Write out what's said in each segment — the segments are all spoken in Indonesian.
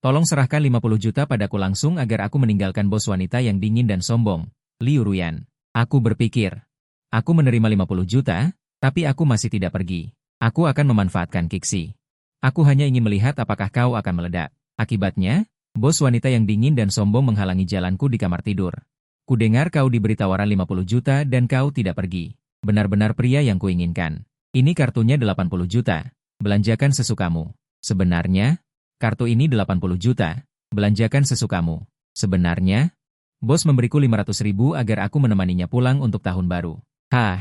Tolong serahkan 50 juta padaku langsung agar aku meninggalkan bos wanita yang dingin dan sombong, Liu Ruyan. Aku berpikir, aku menerima 50 juta, tapi aku masih tidak pergi. Aku akan memanfaatkan Kixi. Aku hanya ingin melihat apakah kau akan meledak. Akibatnya, bos wanita yang dingin dan sombong menghalangi jalanku di kamar tidur. Kudengar kau diberi tawaran 50 juta dan kau tidak pergi. Benar-benar pria yang kuinginkan. Ini kartunya 80 juta. Belanjakan sesukamu. Sebenarnya, kartu ini 80 juta. Belanjakan sesukamu. Sebenarnya, bos memberiku 500 ribu agar aku menemaninya pulang untuk tahun baru. Hah,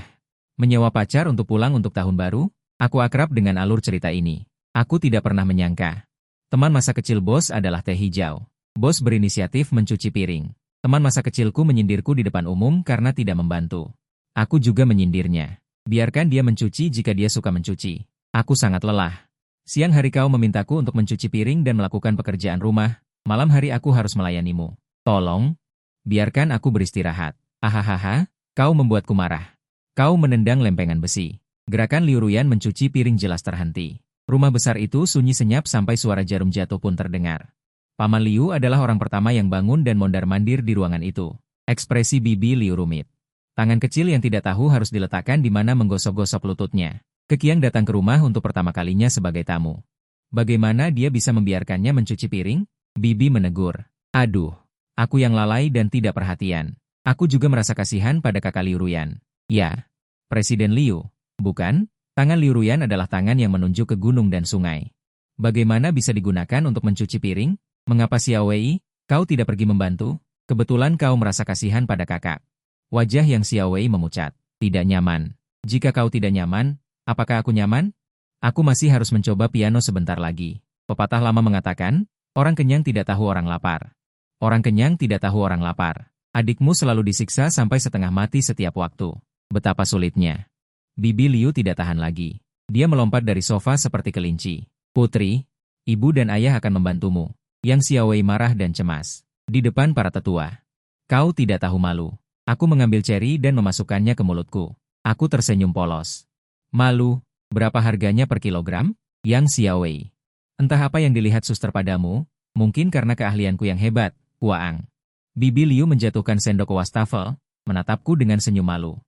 menyewa pacar untuk pulang untuk tahun baru? Aku akrab dengan alur cerita ini. Aku tidak pernah menyangka. Teman masa kecil bos adalah teh hijau. Bos berinisiatif mencuci piring. Teman masa kecilku menyindirku di depan umum karena tidak membantu. Aku juga menyindirnya. Biarkan dia mencuci jika dia suka mencuci. Aku sangat lelah. Siang hari kau memintaku untuk mencuci piring dan melakukan pekerjaan rumah. Malam hari aku harus melayanimu. Tolong, biarkan aku beristirahat. Hahaha, kau membuatku marah. Kau menendang lempengan besi. Gerakan Liu Ruyan mencuci piring jelas terhenti. Rumah besar itu sunyi senyap sampai suara jarum jatuh pun terdengar. Paman Liu adalah orang pertama yang bangun dan mondar-mandir di ruangan itu. Ekspresi bibi Liu rumit. Tangan kecil yang tidak tahu harus diletakkan di mana menggosok-gosok lututnya. Keqiang datang ke rumah untuk pertama kalinya sebagai tamu. Bagaimana dia bisa membiarkannya mencuci piring? Bibi menegur. Aduh, aku yang lalai dan tidak perhatian. Aku juga merasa kasihan pada kakak Liu Ruyan. Ya, Presiden Liu, bukan? Tangan Liu Ruyan adalah tangan yang menunjuk ke gunung dan sungai. Bagaimana bisa digunakan untuk mencuci piring? Mengapa Xiao Wei, kau tidak pergi membantu? Kebetulan kau merasa kasihan pada kakak. Wajah yang Xiao Wei memucat. Tidak nyaman. Jika kau tidak nyaman, apakah aku nyaman? Aku masih harus mencoba piano sebentar lagi. Pepatah lama mengatakan, orang kenyang tidak tahu orang lapar. Orang kenyang tidak tahu orang lapar. Adikmu selalu disiksa sampai setengah mati setiap waktu. Betapa sulitnya. Bibi Liu tidak tahan lagi. Dia melompat dari sofa seperti kelinci. Putri, ibu dan ayah akan membantumu. Yang Xiao Wei marah dan cemas. Di depan para tetua. Kau tidak tahu malu. Aku mengambil ceri dan memasukkannya ke mulutku. Aku tersenyum polos. Malu, berapa harganya per kilogram? Yang Xiao Wei. Entah apa yang dilihat suster padamu, mungkin karena keahlianku yang hebat, Huang. Bibi Liu menjatuhkan sendok wastafel, menatapku dengan senyum malu.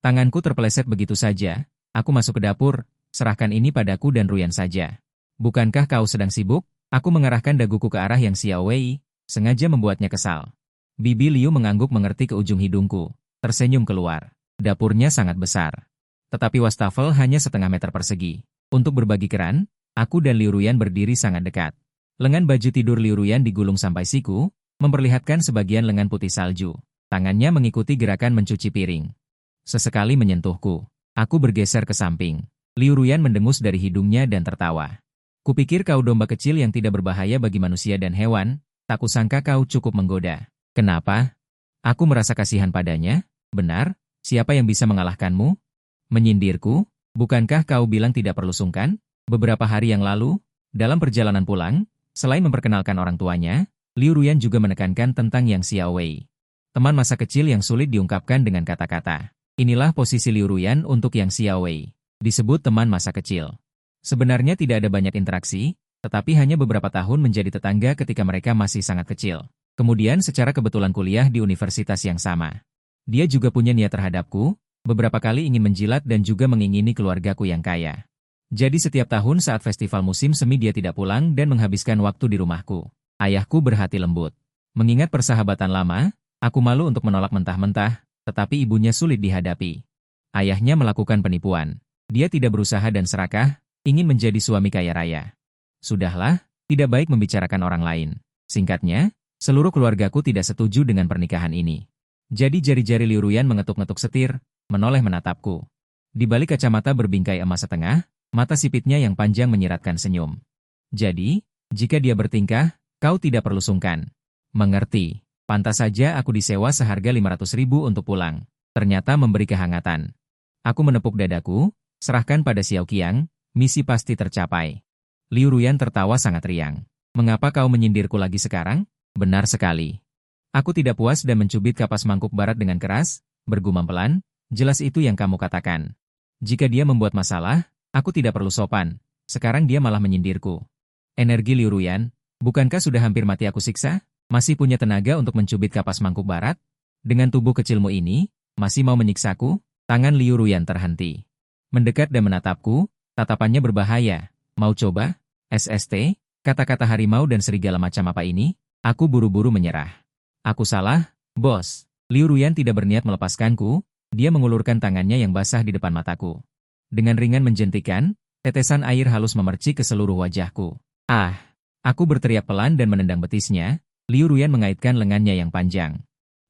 Tanganku terpeleset begitu saja, aku masuk ke dapur, serahkan ini padaku dan Ruyan saja. Bukankah kau sedang sibuk? Aku mengarahkan daguku ke arah yang Xiao Wei, sengaja membuatnya kesal. Bibi Liu mengangguk mengerti ke ujung hidungku, tersenyum keluar. Dapurnya sangat besar. Tetapi wastafel hanya setengah meter persegi. Untuk berbagi keran, aku dan Liu Ruyan berdiri sangat dekat. Lengan baju tidur Liu Ruyan digulung sampai siku, memperlihatkan sebagian lengan putih salju. Tangannya mengikuti gerakan mencuci piring. Sesekali menyentuhku. Aku bergeser ke samping. Liu Ruyan mendengus dari hidungnya dan tertawa. Kupikir kau domba kecil yang tidak berbahaya bagi manusia dan hewan, tak kusangka kau cukup menggoda. Kenapa? Aku merasa kasihan padanya. Benar, siapa yang bisa mengalahkanmu? Menyindirku? Bukankah kau bilang tidak perlu sungkan? Beberapa hari yang lalu, dalam perjalanan pulang, selain memperkenalkan orang tuanya, Liu Ruyan juga menekankan tentang Yang Xiao Wei. Teman masa kecil yang sulit diungkapkan dengan kata-kata. Inilah posisi Liu Ruyan untuk Yang Xiao Wei. Disebut teman masa kecil. Sebenarnya tidak ada banyak interaksi, tetapi hanya beberapa tahun menjadi tetangga ketika mereka masih sangat kecil. Kemudian secara kebetulan kuliah di universitas yang sama. Dia juga punya niat terhadapku, beberapa kali ingin menjilat dan juga mengingini keluargaku yang kaya. Jadi setiap tahun saat festival musim semi dia tidak pulang dan menghabiskan waktu di rumahku. Ayahku berhati lembut. Mengingat persahabatan lama, aku malu untuk menolak mentah-mentah, tetapi ibunya sulit dihadapi. Ayahnya melakukan penipuan. Dia tidak berusaha dan serakah, ingin menjadi suami kaya raya. Sudahlah, tidak baik membicarakan orang lain. Singkatnya, seluruh keluargaku tidak setuju dengan pernikahan ini. Jadi jari-jari Liu Ruyan mengetuk-ngetuk setir, menoleh menatapku. Di balik kacamata berbingkai emas setengah, mata sipitnya yang panjang menyiratkan senyum. Jadi, jika dia bertingkah, kau tidak perlu sungkan. Mengerti. Pantas saja aku disewa seharga 500 ribu untuk pulang. Ternyata memberi kehangatan. Aku menepuk dadaku, serahkan pada Xiao Qiang, misi pasti tercapai. Liu Ruyan tertawa sangat riang. Mengapa kau menyindirku lagi sekarang? Benar sekali. Aku tidak puas dan mencubit kapas mangkuk barat dengan keras, bergumam pelan, jelas itu yang kamu katakan. Jika dia membuat masalah, aku tidak perlu sopan. Sekarang dia malah menyindirku. Energi Liu Ruyan, Bukankah sudah hampir mati aku siksa? Masih punya tenaga untuk mencubit kapas mangkuk barat? Dengan tubuh kecilmu ini, masih mau menyiksaku? Tangan Liu Ruyan terhenti. Mendekat dan menatapku, tatapannya berbahaya. Mau coba? SST? Kata-kata harimau dan serigala macam apa ini? Aku buru-buru menyerah. Aku salah, bos. Liu Ruyan tidak berniat melepaskanku, dia mengulurkan tangannya yang basah di depan mataku. Dengan ringan menjentikan, tetesan air halus memercik ke seluruh wajahku. Ah! Aku berteriak pelan dan menendang betisnya. Liu Ruyan mengaitkan lengannya yang panjang.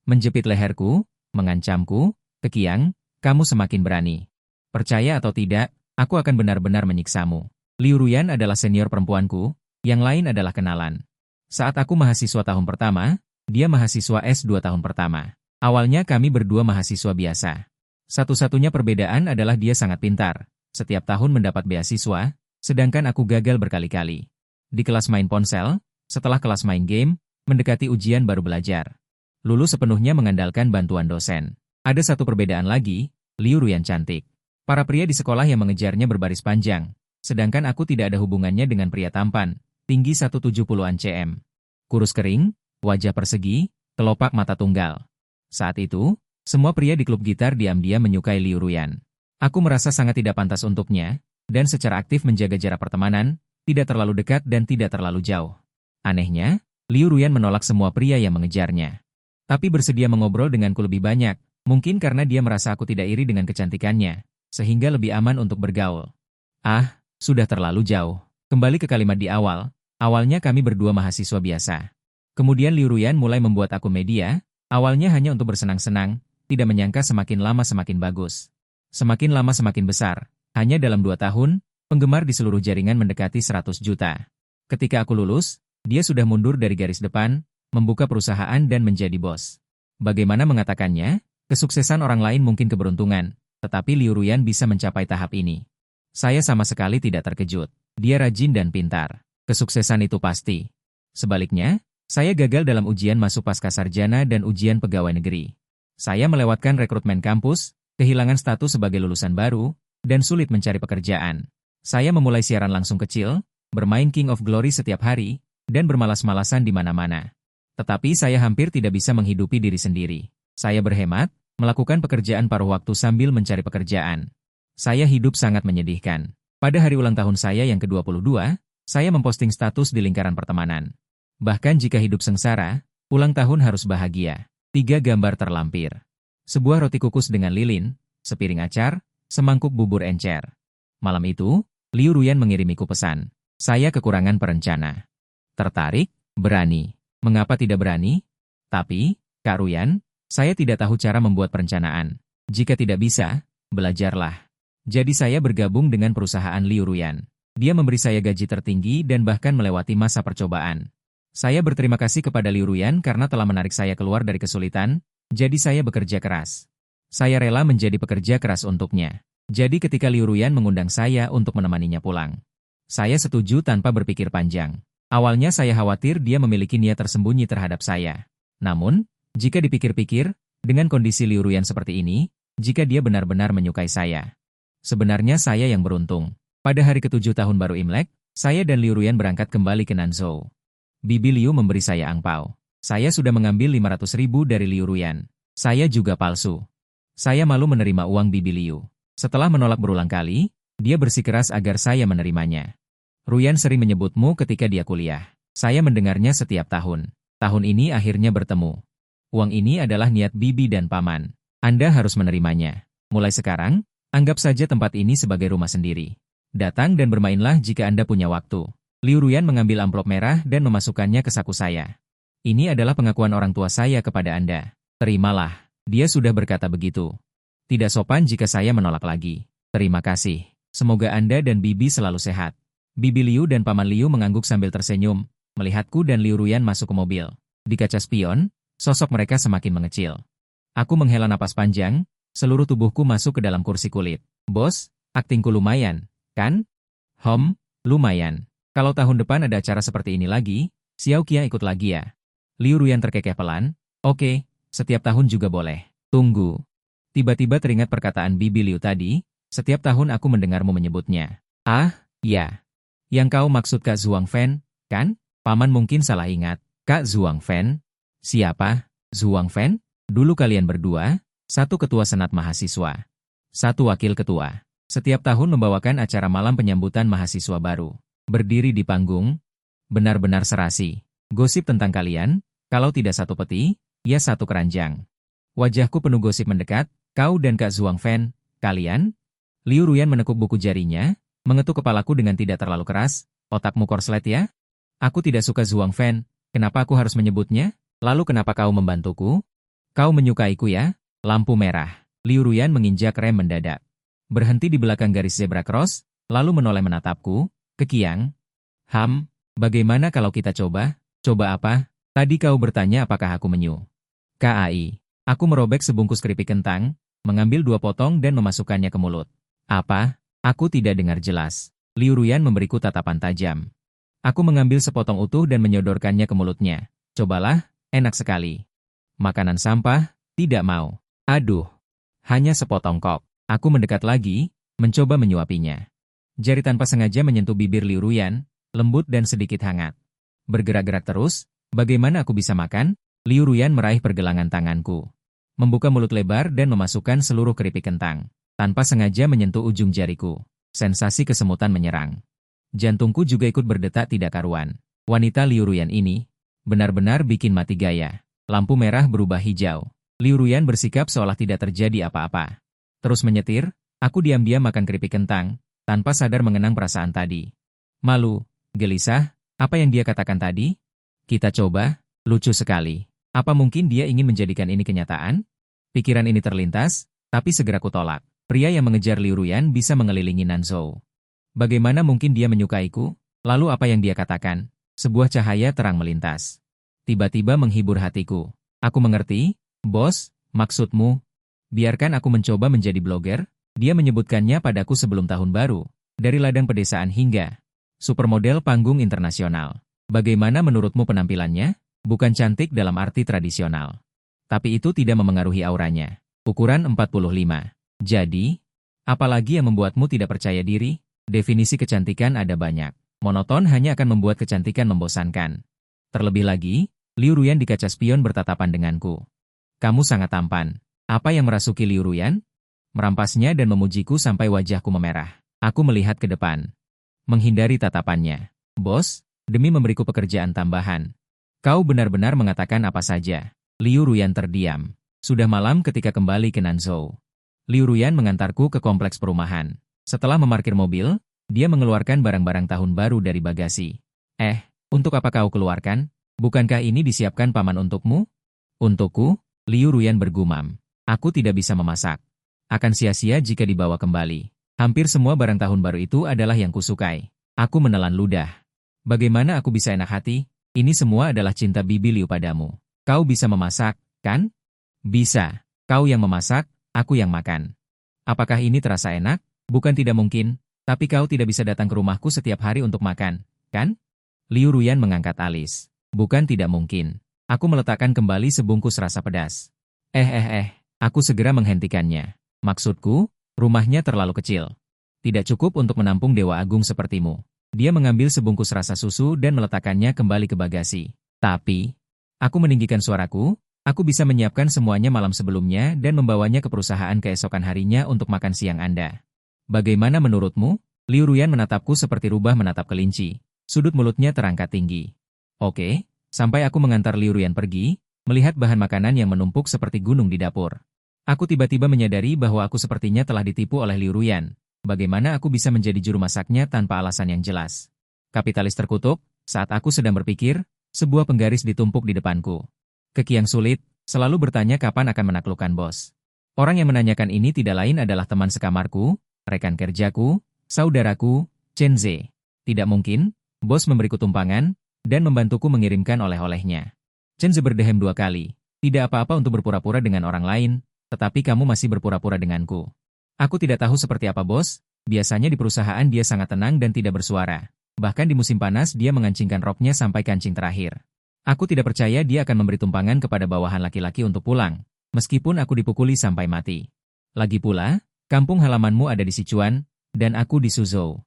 Menjepit leherku, mengancamku, "Kekiang, kamu semakin berani. Percaya atau tidak, aku akan benar-benar menyiksamu." Liu Ruyan adalah senior perempuanku, yang lain adalah kenalan. Saat aku mahasiswa tahun pertama, dia mahasiswa S2 tahun pertama. Awalnya kami berdua mahasiswa biasa. Satu-satunya perbedaan adalah dia sangat pintar, setiap tahun mendapat beasiswa, sedangkan aku gagal berkali-kali. Di kelas main ponsel, setelah kelas main game, mendekati ujian baru belajar. Lulus sepenuhnya mengandalkan bantuan dosen. Ada satu perbedaan lagi, Liu Ruyan cantik. Para pria di sekolah yang mengejarnya berbaris panjang, sedangkan aku tidak ada hubungannya dengan pria tampan, tinggi 170-an cm. Kurus kering, wajah persegi, kelopak mata tunggal. Saat itu, semua pria di klub gitar diam-diam menyukai Liu Ruyan. Aku merasa sangat tidak pantas untuknya, dan secara aktif menjaga jarak pertemanan, tidak terlalu dekat dan tidak terlalu jauh. Anehnya, Liu Ruyan menolak semua pria yang mengejarnya. Tapi bersedia mengobrol denganku lebih banyak, mungkin karena dia merasa aku tidak iri dengan kecantikannya, sehingga lebih aman untuk bergaul. Ah, sudah terlalu jauh. Kembali ke kalimat di awal, awalnya kami berdua mahasiswa biasa. Kemudian Liu Ruyan mulai membuat akun media, awalnya hanya untuk bersenang-senang, tidak menyangka semakin lama semakin bagus. Semakin lama semakin besar, hanya dalam 2 tahun, penggemar di seluruh jaringan mendekati 100 juta. Ketika aku lulus, dia sudah mundur dari garis depan, membuka perusahaan dan menjadi bos. Bagaimana mengatakannya? Kesuksesan orang lain mungkin keberuntungan, tetapi Liu Ruyan bisa mencapai tahap ini. Saya sama sekali tidak terkejut. Dia rajin dan pintar. Kesuksesan itu pasti. Sebaliknya, saya gagal dalam ujian masuk pascasarjana dan ujian pegawai negeri. Saya melewatkan rekrutmen kampus, kehilangan status sebagai lulusan baru, dan sulit mencari pekerjaan. Saya memulai siaran langsung kecil, bermain King of Glory setiap hari, dan bermalas-malasan di mana-mana. Tetapi saya hampir tidak bisa menghidupi diri sendiri. Saya berhemat, melakukan pekerjaan paruh waktu sambil mencari pekerjaan. Saya hidup sangat menyedihkan. Pada hari ulang tahun saya yang ke-22, saya memposting status di lingkaran pertemanan. Bahkan jika hidup sengsara, ulang tahun harus bahagia. 3 gambar terlampir. Sebuah roti kukus dengan lilin, sepiring acar, semangkuk bubur encer. Malam itu, Liu Ruyan mengirimiku pesan. Saya kekurangan perencana. Tertarik? Berani. Mengapa tidak berani? Tapi, Kak Ruyan, saya tidak tahu cara membuat perencanaan. Jika tidak bisa, belajarlah. Jadi saya bergabung dengan perusahaan Liu Ruyan. Dia memberi saya gaji tertinggi dan bahkan melewati masa percobaan. Saya berterima kasih kepada Liu Ruyan karena telah menarik saya keluar dari kesulitan, jadi saya bekerja keras. Saya rela menjadi pekerja keras untuknya. Jadi ketika Liu Ruyan mengundang saya untuk menemaninya pulang, saya setuju tanpa berpikir panjang. Awalnya saya khawatir dia memiliki niat tersembunyi terhadap saya. Namun, jika dipikir-pikir, dengan kondisi Liu Ruyan seperti ini, jika dia benar-benar menyukai saya. Sebenarnya saya yang beruntung. Pada hari ke-7 tahun baru Imlek, saya dan Liu Ruyan berangkat kembali ke Nanzhou. Bibi Liu memberi saya angpau. Saya sudah mengambil 500.000 dari Liu Ruyan. Saya juga palsu. Saya malu menerima uang Bibi Liu. Setelah menolak berulang kali, dia bersikeras agar saya menerimanya. Ruyan sering menyebutmu ketika dia kuliah. Saya mendengarnya setiap tahun. Tahun ini akhirnya bertemu. Uang ini adalah niat bibi dan paman. Anda harus menerimanya. Mulai sekarang, anggap saja tempat ini sebagai rumah sendiri. Datang dan bermainlah jika Anda punya waktu. Liu Ruyan mengambil amplop merah dan memasukkannya ke saku saya. Ini adalah pengakuan orang tua saya kepada Anda. Terimalah. Dia sudah berkata begitu. Tidak sopan jika saya menolak lagi. Terima kasih. Semoga Anda dan bibi selalu sehat. Bibi Liu dan Paman Liu mengangguk sambil tersenyum, melihatku dan Liu Ruyan masuk ke mobil. Di kaca spion, sosok mereka semakin mengecil. Aku menghela napas panjang, seluruh tubuhku masuk ke dalam kursi kulit. Bos, aktingku lumayan, kan? Lumayan. Kalau tahun depan ada acara seperti ini lagi, Xiao Qia ikut lagi ya? Liu Ruyan terkekeh pelan. Oke, setiap tahun juga boleh. Tunggu. Tiba-tiba teringat perkataan Bibi Liu tadi, setiap tahun aku mendengarmu menyebutnya. Ah, ya. Yang kau maksud Kak Zhuang Fen, kan? Paman mungkin salah ingat. Kak Zhuang Fan? Siapa? Zhuang Fan? Dulu kalian berdua, satu ketua senat mahasiswa, satu wakil ketua. Setiap tahun membawakan acara malam penyambutan mahasiswa baru. Berdiri di panggung, benar-benar serasi. Gosip tentang kalian, kalau tidak satu peti, ya satu keranjang. Wajahku penuh gosip mendekat, kau dan Kak Zhuang Fan, kalian? Liu Ruyan menekuk buku jarinya, mengetuk kepalaku dengan tidak terlalu keras, otakmu korslet ya? Aku tidak suka Zhuang Fan, kenapa aku harus menyebutnya? Lalu kenapa kau membantuku? Kau menyukaiku ya? Lampu merah. Liu Ruyan menginjak rem mendadak. Berhenti di belakang garis zebra cross, lalu menoleh menatapku, kekiang. Bagaimana kalau kita coba? Coba apa? Tadi kau bertanya apakah aku menyu. KAI. Aku merobek sebungkus keripik kentang, mengambil 2 potong dan memasukkannya ke mulut. Apa? Aku tidak dengar jelas. Liu Ruyan memberiku tatapan tajam. Aku mengambil sepotong utuh dan menyodorkannya ke mulutnya. Cobalah, enak sekali. Makanan sampah? Tidak mau. Aduh. Hanya sepotong kok. Aku mendekat lagi, mencoba menyuapinya. Jari tanpa sengaja menyentuh bibir Liu Ruyan, lembut dan sedikit hangat. Bergerak-gerak terus, bagaimana aku bisa makan? Liu Ruyan meraih pergelangan tanganku. Membuka mulut lebar dan memasukkan seluruh keripik kentang. Tanpa sengaja menyentuh ujung jariku. Sensasi kesemutan menyerang. Jantungku juga ikut berdetak tidak karuan. Wanita Liu Ruyan ini benar-benar bikin mati gaya. Lampu merah berubah hijau. Liu Ruyan bersikap seolah tidak terjadi apa-apa. Terus menyetir, aku diam-diam makan keripik kentang, tanpa sadar mengenang perasaan tadi. Malu, gelisah, apa yang dia katakan tadi? Kita coba, lucu sekali. Apa mungkin dia ingin menjadikan ini kenyataan? Pikiran ini terlintas, tapi segera kutolak. Pria yang mengejar Liu Ruyan bisa mengelilingi Nanzhou. Bagaimana mungkin dia menyukaiku? Lalu apa yang dia katakan? Sebuah cahaya terang melintas. Tiba-tiba menghibur hatiku. Aku mengerti, bos, maksudmu. Biarkan aku mencoba menjadi blogger. Dia menyebutkannya padaku sebelum tahun baru. Dari ladang pedesaan hingga supermodel panggung internasional. Bagaimana menurutmu penampilannya? Bukan cantik dalam arti tradisional. Tapi itu tidak memengaruhi auranya. Ukuran 45. Jadi, apalagi yang membuatmu tidak percaya diri? Definisi kecantikan ada banyak. Monoton hanya akan membuat kecantikan membosankan. Terlebih lagi, Liu Ruyan di kaca spion bertatapan denganku. Kamu sangat tampan. Apa yang merasuki Liu Ruyan? Merampasnya dan memujiku sampai wajahku memerah. Aku melihat ke depan. Menghindari tatapannya. Bos, demi memberiku pekerjaan tambahan. Kau benar-benar mengatakan apa saja. Liu Ruyan terdiam. Sudah malam ketika kembali ke Nanzhou. Liu Ruyan mengantarku ke kompleks perumahan. Setelah memarkir mobil, dia mengeluarkan barang-barang tahun baru dari bagasi. Untuk apa kau keluarkan? Bukankah ini disiapkan paman untukmu? Untukku? Liu Ruyan bergumam. Aku tidak bisa memasak. Akan sia-sia jika dibawa kembali. Hampir semua barang tahun baru itu adalah yang kusukai. Aku menelan ludah. Bagaimana aku bisa enak hati? Ini semua adalah cinta bibi Liu padamu. Kau bisa memasak, kan? Bisa. Kau yang memasak, aku yang makan. Apakah ini terasa enak? Bukan tidak mungkin, tapi kau tidak bisa datang ke rumahku setiap hari untuk makan, kan? Liu Ruyan mengangkat alis. Bukan tidak mungkin. Aku meletakkan kembali sebungkus rasa pedas. Aku segera menghentikannya. Maksudku, rumahnya terlalu kecil. Tidak cukup untuk menampung dewa agung sepertimu. Dia mengambil sebungkus rasa susu dan meletakkannya kembali ke bagasi. Tapi, aku meninggikan suaraku, aku bisa menyiapkan semuanya malam sebelumnya dan membawanya ke perusahaan keesokan harinya untuk makan siang Anda. Bagaimana menurutmu? Liu Ruyan menatapku seperti rubah menatap kelinci. Sudut mulutnya terangkat tinggi. Oke, sampai aku mengantar Liu Ruyan pergi, melihat bahan makanan yang menumpuk seperti gunung di dapur. Aku tiba-tiba menyadari bahwa aku sepertinya telah ditipu oleh Liu Ruyan. Bagaimana aku bisa menjadi juru masaknya tanpa alasan yang jelas? Kapitalis terkutuk, saat aku sedang berpikir, sebuah penggaris ditumpuk di depanku. Kekiang sulit, selalu bertanya kapan akan menaklukkan bos. Orang yang menanyakan ini tidak lain adalah teman sekamarku, rekan kerjaku, saudaraku, Chen Ze. Tidak mungkin, bos memberiku tumpangan, dan membantuku mengirimkan oleh-olehnya. Chen Ze berdehem 2 kali. Tidak apa-apa untuk berpura-pura dengan orang lain, tetapi kamu masih berpura-pura denganku. Aku tidak tahu seperti apa bos, biasanya di perusahaan dia sangat tenang dan tidak bersuara. Bahkan di musim panas dia mengancingkan roknya sampai kancing terakhir. Aku tidak percaya dia akan memberi tumpangan kepada bawahan laki-laki untuk pulang, meskipun aku dipukuli sampai mati. Lagi pula, kampung halamanmu ada di Sichuan, dan aku di Suzhou.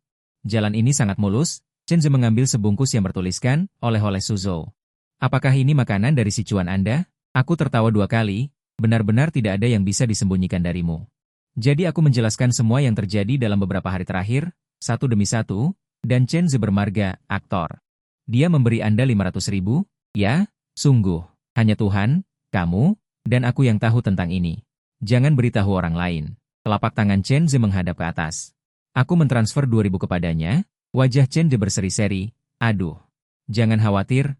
Jalan ini sangat mulus, Chen Ze mengambil sebungkus yang bertuliskan, oleh-oleh Suzhou. Apakah ini makanan dari Sichuan Anda? Aku tertawa 2 kali, benar-benar tidak ada yang bisa disembunyikan darimu. Jadi aku menjelaskan semua yang terjadi dalam beberapa hari terakhir, satu demi satu, dan Chen Ze bermarga, aktor. Dia memberi Anda 500.000? Ya, sungguh. Hanya Tuhan, kamu, dan aku yang tahu tentang ini. Jangan beritahu orang lain. Telapak tangan Chen Ze menghadap ke atas. Aku mentransfer 2.000 kepadanya, wajah Chen Ze berseri-seri. Aduh. Jangan khawatir,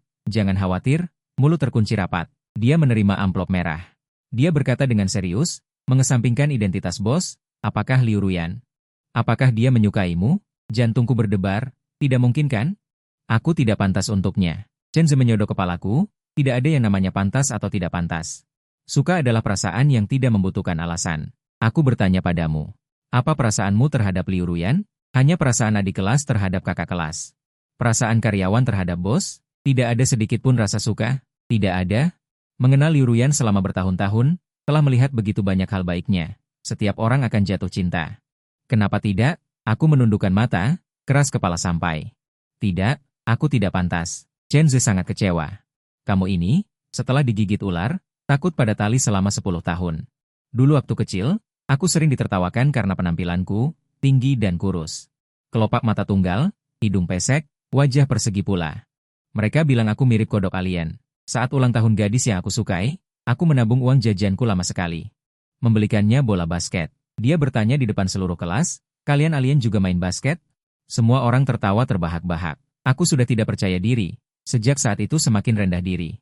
mulut terkunci rapat. Dia menerima amplop merah. Dia berkata dengan serius, mengesampingkan identitas bos, apakah Liu Ruyan? Apakah dia menyukaimu? Jantungku berdebar, tidak mungkin kan? Aku tidak pantas untuknya. Chen Ze menyodok kepalaku, tidak ada yang namanya pantas atau tidak pantas. Suka adalah perasaan yang tidak membutuhkan alasan. Aku bertanya padamu, apa perasaanmu terhadap Liu Ruyan? Hanya perasaan adik kelas terhadap kakak kelas. Perasaan karyawan terhadap bos? Tidak ada sedikit pun rasa suka? Tidak ada. Mengenal Liu Ruyan selama bertahun-tahun, telah melihat begitu banyak hal baiknya. Setiap orang akan jatuh cinta. Kenapa tidak? Aku menundukkan mata, keras kepala sampai. Tidak, aku tidak pantas. Chen Ze sangat kecewa. Kamu ini, setelah digigit ular, takut pada tali selama 10 tahun. Dulu waktu kecil, aku sering ditertawakan karena penampilanku, tinggi dan kurus. Kelopak mata tunggal, hidung pesek, wajah persegi pula. Mereka bilang aku mirip kodok alien. Saat ulang tahun gadis yang aku sukai, aku menabung uang jajanku lama sekali. Membelikannya bola basket. Dia bertanya di depan seluruh kelas, kalian alien juga main basket? Semua orang tertawa terbahak-bahak. Aku sudah tidak percaya diri. Sejak saat itu semakin rendah diri.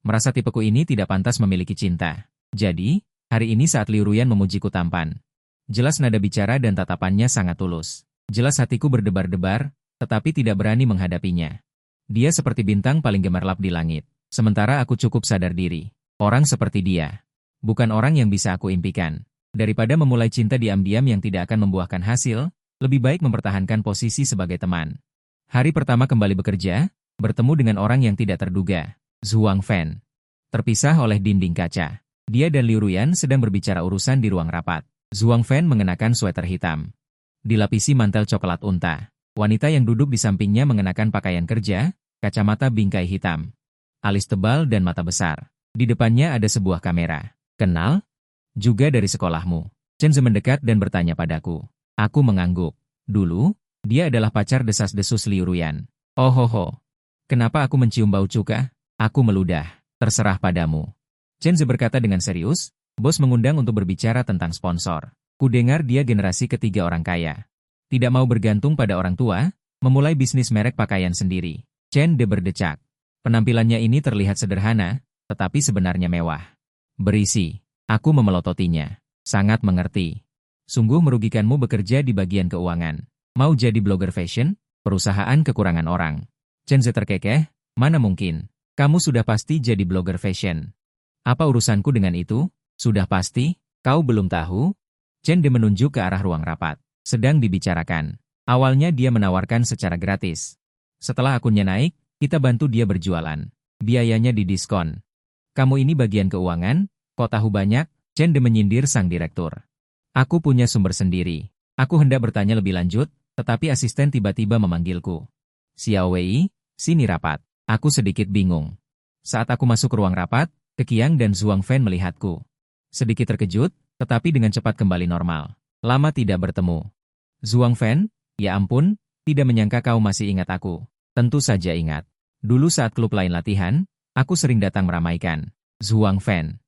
Merasa tipeku ini tidak pantas memiliki cinta. Jadi, hari ini saat Liu Ruyan memujiku tampan. Jelas nada bicara dan tatapannya sangat tulus. Jelas hatiku berdebar-debar, tetapi tidak berani menghadapinya. Dia seperti bintang paling gemerlap di langit. Sementara aku cukup sadar diri. Orang seperti dia. Bukan orang yang bisa aku impikan. Daripada memulai cinta diam-diam yang tidak akan membuahkan hasil, lebih baik mempertahankan posisi sebagai teman. Hari pertama kembali bekerja, bertemu dengan orang yang tidak terduga, Zhuang Fan. Terpisah oleh dinding kaca. Dia dan Liu Ruyan sedang berbicara urusan di ruang rapat. Zhuang Fan mengenakan sweater hitam. Dilapisi mantel coklat unta. Wanita yang duduk di sampingnya mengenakan pakaian kerja, kacamata bingkai hitam. Alis tebal dan mata besar. Di depannya ada sebuah kamera. Kenal? Juga dari sekolahmu. Chen Ze mendekat dan bertanya padaku. Aku mengangguk. Dulu, dia adalah pacar desas-desus Liu Ruyan. Oh ho ho. Kenapa aku mencium bau cuka? Aku meludah. Terserah padamu. Chen Ze berkata dengan serius, bos mengundang untuk berbicara tentang sponsor. Kudengar dia generasi ketiga orang kaya. Tidak mau bergantung pada orang tua, memulai bisnis merek pakaian sendiri. Chen De berdecak. Penampilannya ini terlihat sederhana, tetapi sebenarnya mewah. Berisi. Aku memelototinya. Sangat mengerti. Sungguh merugikanmu bekerja di bagian keuangan. Mau jadi blogger fashion? Perusahaan kekurangan orang. Chen Ze terkekeh, mana mungkin. Kamu sudah pasti jadi blogger fashion. Apa urusanku dengan itu? Sudah pasti? Kau belum tahu? Chen De menunjuk ke arah ruang rapat. Sedang dibicarakan. Awalnya dia menawarkan secara gratis. Setelah akunnya naik, kita bantu dia berjualan. Biayanya didiskon. Kamu ini bagian keuangan, kok tahu banyak? Chen De menyindir sang direktur. Aku punya sumber sendiri. Aku hendak bertanya lebih lanjut, tetapi asisten tiba-tiba memanggilku. Xiao Wei, sini rapat. Aku sedikit bingung. Saat aku masuk ke ruang rapat, Keqiang dan Zhuang Fan melihatku. Sedikit terkejut, tetapi dengan cepat kembali normal. Lama tidak bertemu. Zhuang Fan, ya ampun, tidak menyangka kau masih ingat aku. Tentu saja ingat. Dulu saat klub lain latihan, aku sering datang meramaikan. Zhuang Fan.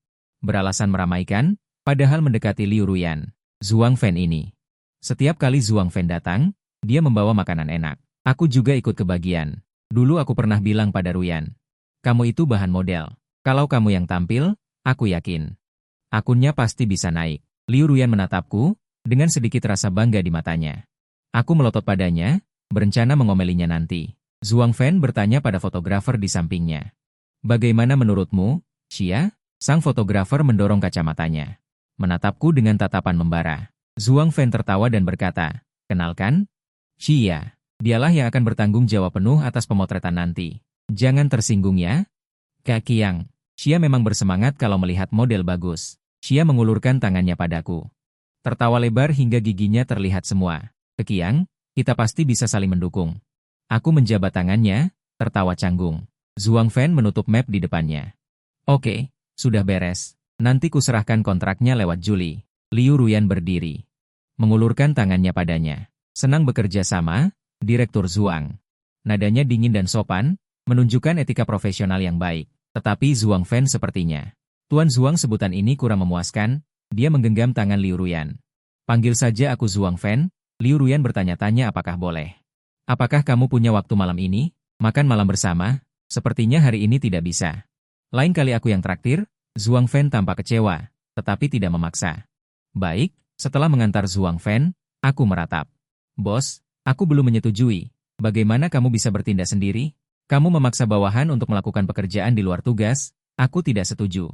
Beralasan meramaikan, padahal mendekati Liu Ruyan. Zhuang Fan ini. Setiap kali Zhuang Fan datang, dia membawa makanan enak. Aku juga ikut kebagian. Dulu aku pernah bilang pada Ruyan. Kamu itu bahan model. Kalau kamu yang tampil, aku yakin. Akunnya pasti bisa naik. Liu Ruyan menatapku, dengan sedikit rasa bangga di matanya. Aku melotot padanya, berencana mengomelinya nanti. Zhuang Fan bertanya pada fotografer di sampingnya. Bagaimana menurutmu, Xia? Sang fotografer mendorong kacamatanya. Menatapku dengan tatapan membara. Zhuang Fan tertawa dan berkata, kenalkan? Xia. Dialah yang akan bertanggung jawab penuh atas pemotretan nanti. Jangan tersinggung ya. Keqiang. Xia memang bersemangat kalau melihat model bagus. Xia mengulurkan tangannya padaku. Tertawa lebar hingga giginya terlihat semua. Keqiang, kita pasti bisa saling mendukung. Aku menjabat tangannya, tertawa canggung. Zhuang Fan menutup map di depannya. Oke, sudah beres. Nanti kuserahkan kontraknya lewat Juli. Liu Ruyan berdiri. Mengulurkan tangannya padanya. Senang bekerja sama, Direktur Zhuang. Nadanya dingin dan sopan, menunjukkan etika profesional yang baik. Tetapi Zhuang Fan sepertinya. Tuan Zhuang, sebutan ini kurang memuaskan, dia menggenggam tangan Liu Ruyan. Panggil saja aku Zhuang Fan. Liu Ruyan bertanya-tanya apakah boleh. Apakah kamu punya waktu malam ini? Makan malam bersama? Sepertinya hari ini tidak bisa. Lain kali aku yang traktir. Zhuang Fan tampak kecewa, tetapi tidak memaksa. Baik, setelah mengantar Zhuang Fan, aku meratap. Bos, aku belum menyetujui. Bagaimana kamu bisa bertindak sendiri? Kamu memaksa bawahan untuk melakukan pekerjaan di luar tugas, aku tidak setuju.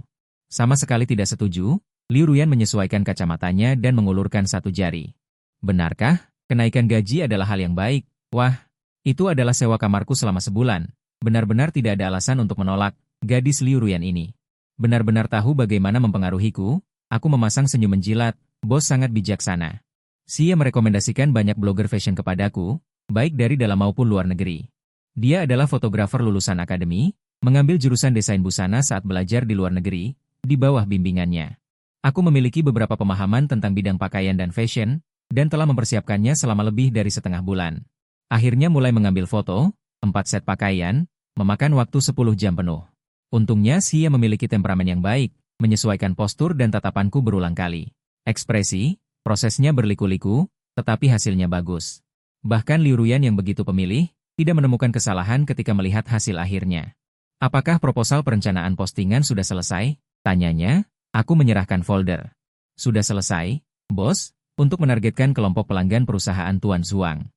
Sama sekali tidak setuju. Liu Ruyan menyesuaikan kacamatanya dan mengulurkan satu jari. Benarkah, kenaikan gaji adalah hal yang baik? Wah, itu adalah sewa kamarku selama sebulan. Benar-benar tidak ada alasan untuk menolak, gadis Liu Ruyan ini. Benar-benar tahu bagaimana mempengaruhiku, aku memasang senyum menjilat, bos sangat bijaksana. Dia merekomendasikan banyak blogger fashion kepadaku, baik dari dalam maupun luar negeri. Dia adalah fotografer lulusan akademi, mengambil jurusan desain busana saat belajar di luar negeri, di bawah bimbingannya. Aku memiliki beberapa pemahaman tentang bidang pakaian dan fashion, dan telah mempersiapkannya selama lebih dari setengah bulan. Akhirnya mulai mengambil foto, 4 set pakaian, memakan waktu 10 jam penuh. Untungnya dia memiliki temperamen yang baik, menyesuaikan postur dan tatapanku berulang kali. Ekspresi, prosesnya berliku-liku, tetapi hasilnya bagus. Bahkan Liu Ruyan yang begitu pemilih, tidak menemukan kesalahan ketika melihat hasil akhirnya. Apakah proposal perencanaan postingan sudah selesai? Tanyanya, aku menyerahkan folder. Sudah selesai, bos, untuk menargetkan kelompok pelanggan perusahaan Tuan Zhuang.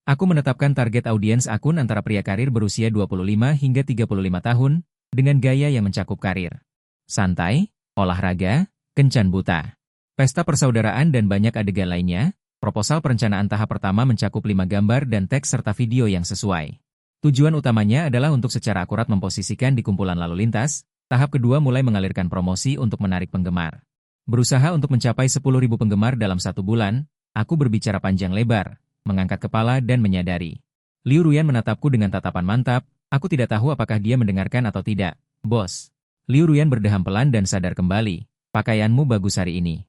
Aku menetapkan target audiens akun antara pria karir berusia 25 hingga 35 tahun, dengan gaya yang mencakup karir. Santai, olahraga, kencan buta. Pesta persaudaraan dan banyak adegan lainnya, proposal perencanaan tahap pertama mencakup 5 gambar dan teks serta video yang sesuai. Tujuan utamanya adalah untuk secara akurat memposisikan di kumpulan lalu lintas, tahap kedua mulai mengalirkan promosi untuk menarik penggemar. Berusaha untuk mencapai 10.000 penggemar dalam 1 bulan, aku berbicara panjang lebar, mengangkat kepala dan menyadari. Liu Ruyan menatapku dengan tatapan mantap. Aku tidak tahu apakah dia mendengarkan atau tidak. Bos. Liu Ruyan berdeham pelan dan sadar kembali. Pakaianmu bagus hari ini.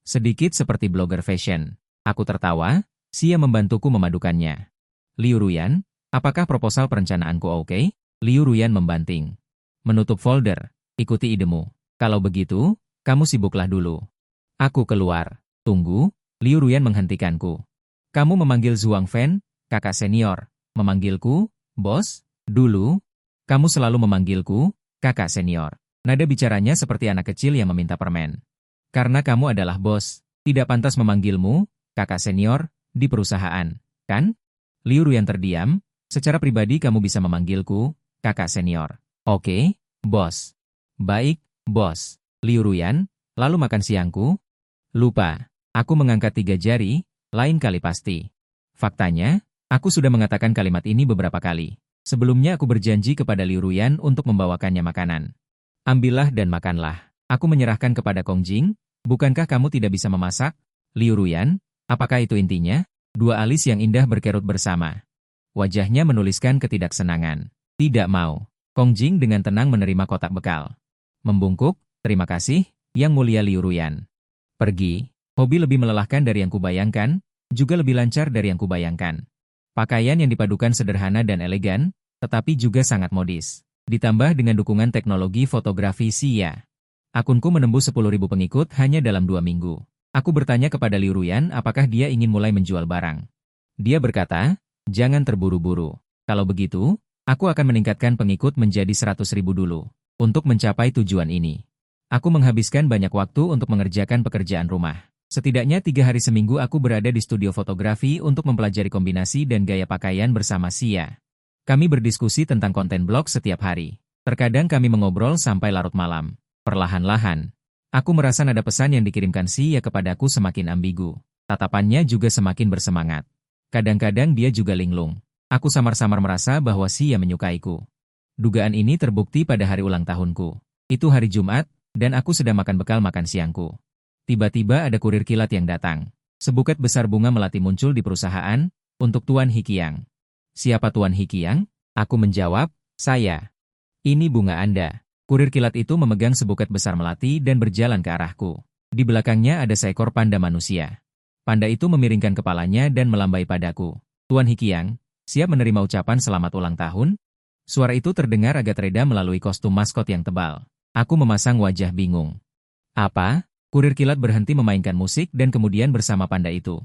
Sedikit seperti blogger fashion. Aku tertawa, dia membantuku memadukannya. Liu Ruyan, apakah proposal perencanaanku oke? Liu Ruyan membanting. Menutup folder, ikuti idemu. Kalau begitu, kamu sibuklah dulu. Aku keluar. Tunggu, Liu Ruyan menghentikanku. Kamu memanggil Zhuang Fan, kakak senior. Memanggilku, bos? Dulu, kamu selalu memanggilku, kakak senior. Nada bicaranya seperti anak kecil yang meminta permen. Karena kamu adalah bos, tidak pantas memanggilmu, kakak senior, di perusahaan, kan? Liu Ruyan terdiam, secara pribadi kamu bisa memanggilku, kakak senior. Oke, bos. Baik, bos. Liu Ruyan, lalu makan siangku? Lupa, aku mengangkat 3 jari, lain kali pasti. Faktanya, aku sudah mengatakan kalimat ini beberapa kali. Sebelumnya aku berjanji kepada Liu Ruyan untuk membawakannya makanan. Ambillah dan makanlah. Aku menyerahkan kepada Kong Jing. Bukankah kamu tidak bisa memasak? Liu Ruyan, apakah itu intinya? Dua alis yang indah berkerut bersama. Wajahnya menuliskan ketidaksenangan. Tidak mau. Kong Jing dengan tenang menerima kotak bekal. Membungkuk, terima kasih, Yang Mulia Liu Ruyan. Pergi. Hobi lebih melelahkan dari yang kubayangkan, juga lebih lancar dari yang kubayangkan. Pakaian yang dipadukan sederhana dan elegan, tetapi juga sangat modis. Ditambah dengan dukungan teknologi fotografi Xia. Akunku menembus 10.000 pengikut hanya dalam 2 minggu. Aku bertanya kepada Liu Ruyan apakah dia ingin mulai menjual barang. Dia berkata, jangan terburu-buru. Kalau begitu, aku akan meningkatkan pengikut menjadi 100.000 dulu. Untuk mencapai tujuan ini, aku menghabiskan banyak waktu untuk mengerjakan pekerjaan rumah. Setidaknya 3 hari seminggu aku berada di studio fotografi untuk mempelajari kombinasi dan gaya pakaian bersama Xia. Kami berdiskusi tentang konten blog setiap hari. Terkadang kami mengobrol sampai larut malam. Perlahan-lahan, aku merasa nada pesan yang dikirimkan Xia kepadaku semakin ambigu. Tatapannya juga semakin bersemangat. Kadang-kadang dia juga linglung. Aku samar-samar merasa bahwa Xia menyukaiku. Dugaan ini terbukti pada hari ulang tahunku. Itu hari Jumat, dan aku sedang makan bekal makan siangku. Tiba-tiba ada kurir kilat yang datang. Sebuket besar bunga melati muncul di perusahaan, untuk Tuan Hikiang. Siapa Tuan Hikiang? Aku menjawab, saya. Ini bunga Anda. Kurir kilat itu memegang sebuket besar melati dan berjalan ke arahku. Di belakangnya ada seekor panda manusia. Panda itu memiringkan kepalanya dan melambai padaku. Tuan Hikiang, siap menerima ucapan selamat ulang tahun? Suara itu terdengar agak reda melalui kostum maskot yang tebal. Aku memasang wajah bingung. Apa? Kurir kilat berhenti memainkan musik dan kemudian bersama panda itu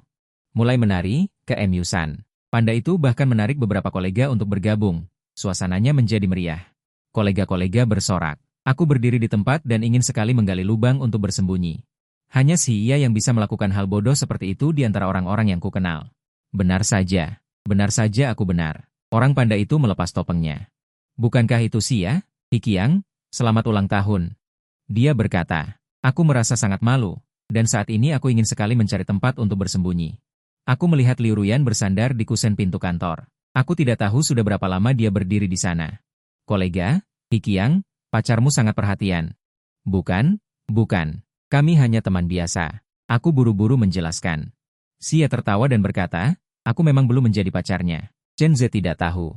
mulai menari ke Emyusan. Panda itu bahkan menarik beberapa kolega untuk bergabung. Suasananya menjadi meriah. Kolega-kolega bersorak. Aku berdiri di tempat dan ingin sekali menggali lubang untuk bersembunyi. Hanya si Ia yang bisa melakukan hal bodoh seperti itu di antara orang-orang yang kukenal. Benar saja aku benar. Orang panda itu melepas topengnya. Bukankah itu Sia? Hikiang, selamat ulang tahun. Dia berkata, aku merasa sangat malu, dan saat ini aku ingin sekali mencari tempat untuk bersembunyi. Aku melihat Liu Ruyan bersandar di kusen pintu kantor. Aku tidak tahu sudah berapa lama dia berdiri di sana. Kolega, Hikiang, pacarmu sangat perhatian. Bukan. Kami hanya teman biasa. Aku buru-buru menjelaskan. Sia tertawa dan berkata, aku memang belum menjadi pacarnya. Chen Ze tidak tahu.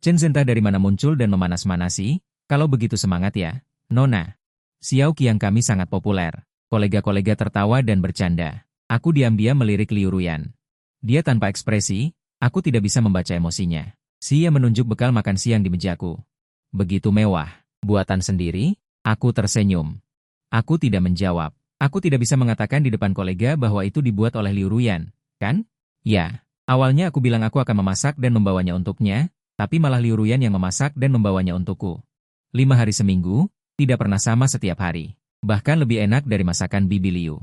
Chen Ze entah dari mana muncul dan memanas-manasi, kalau begitu semangat ya, Nona. Xiao Qiang kami sangat populer. Kolega-kolega tertawa dan bercanda. Aku diam-diam melirik Liu Ruyan. Dia tanpa ekspresi, aku tidak bisa membaca emosinya. Sia menunjuk bekal makan siang di mejaku. Begitu mewah. Buatan sendiri? Aku tersenyum. Aku tidak menjawab. Aku tidak bisa mengatakan di depan kolega bahwa itu dibuat oleh Liu Ruyan, kan? Ya. Awalnya aku bilang aku akan memasak dan membawanya untuknya, tapi malah Liu Ruyan yang memasak dan membawanya untukku. 5 hari seminggu, tidak pernah sama setiap hari. Bahkan lebih enak dari masakan Bibi Liu.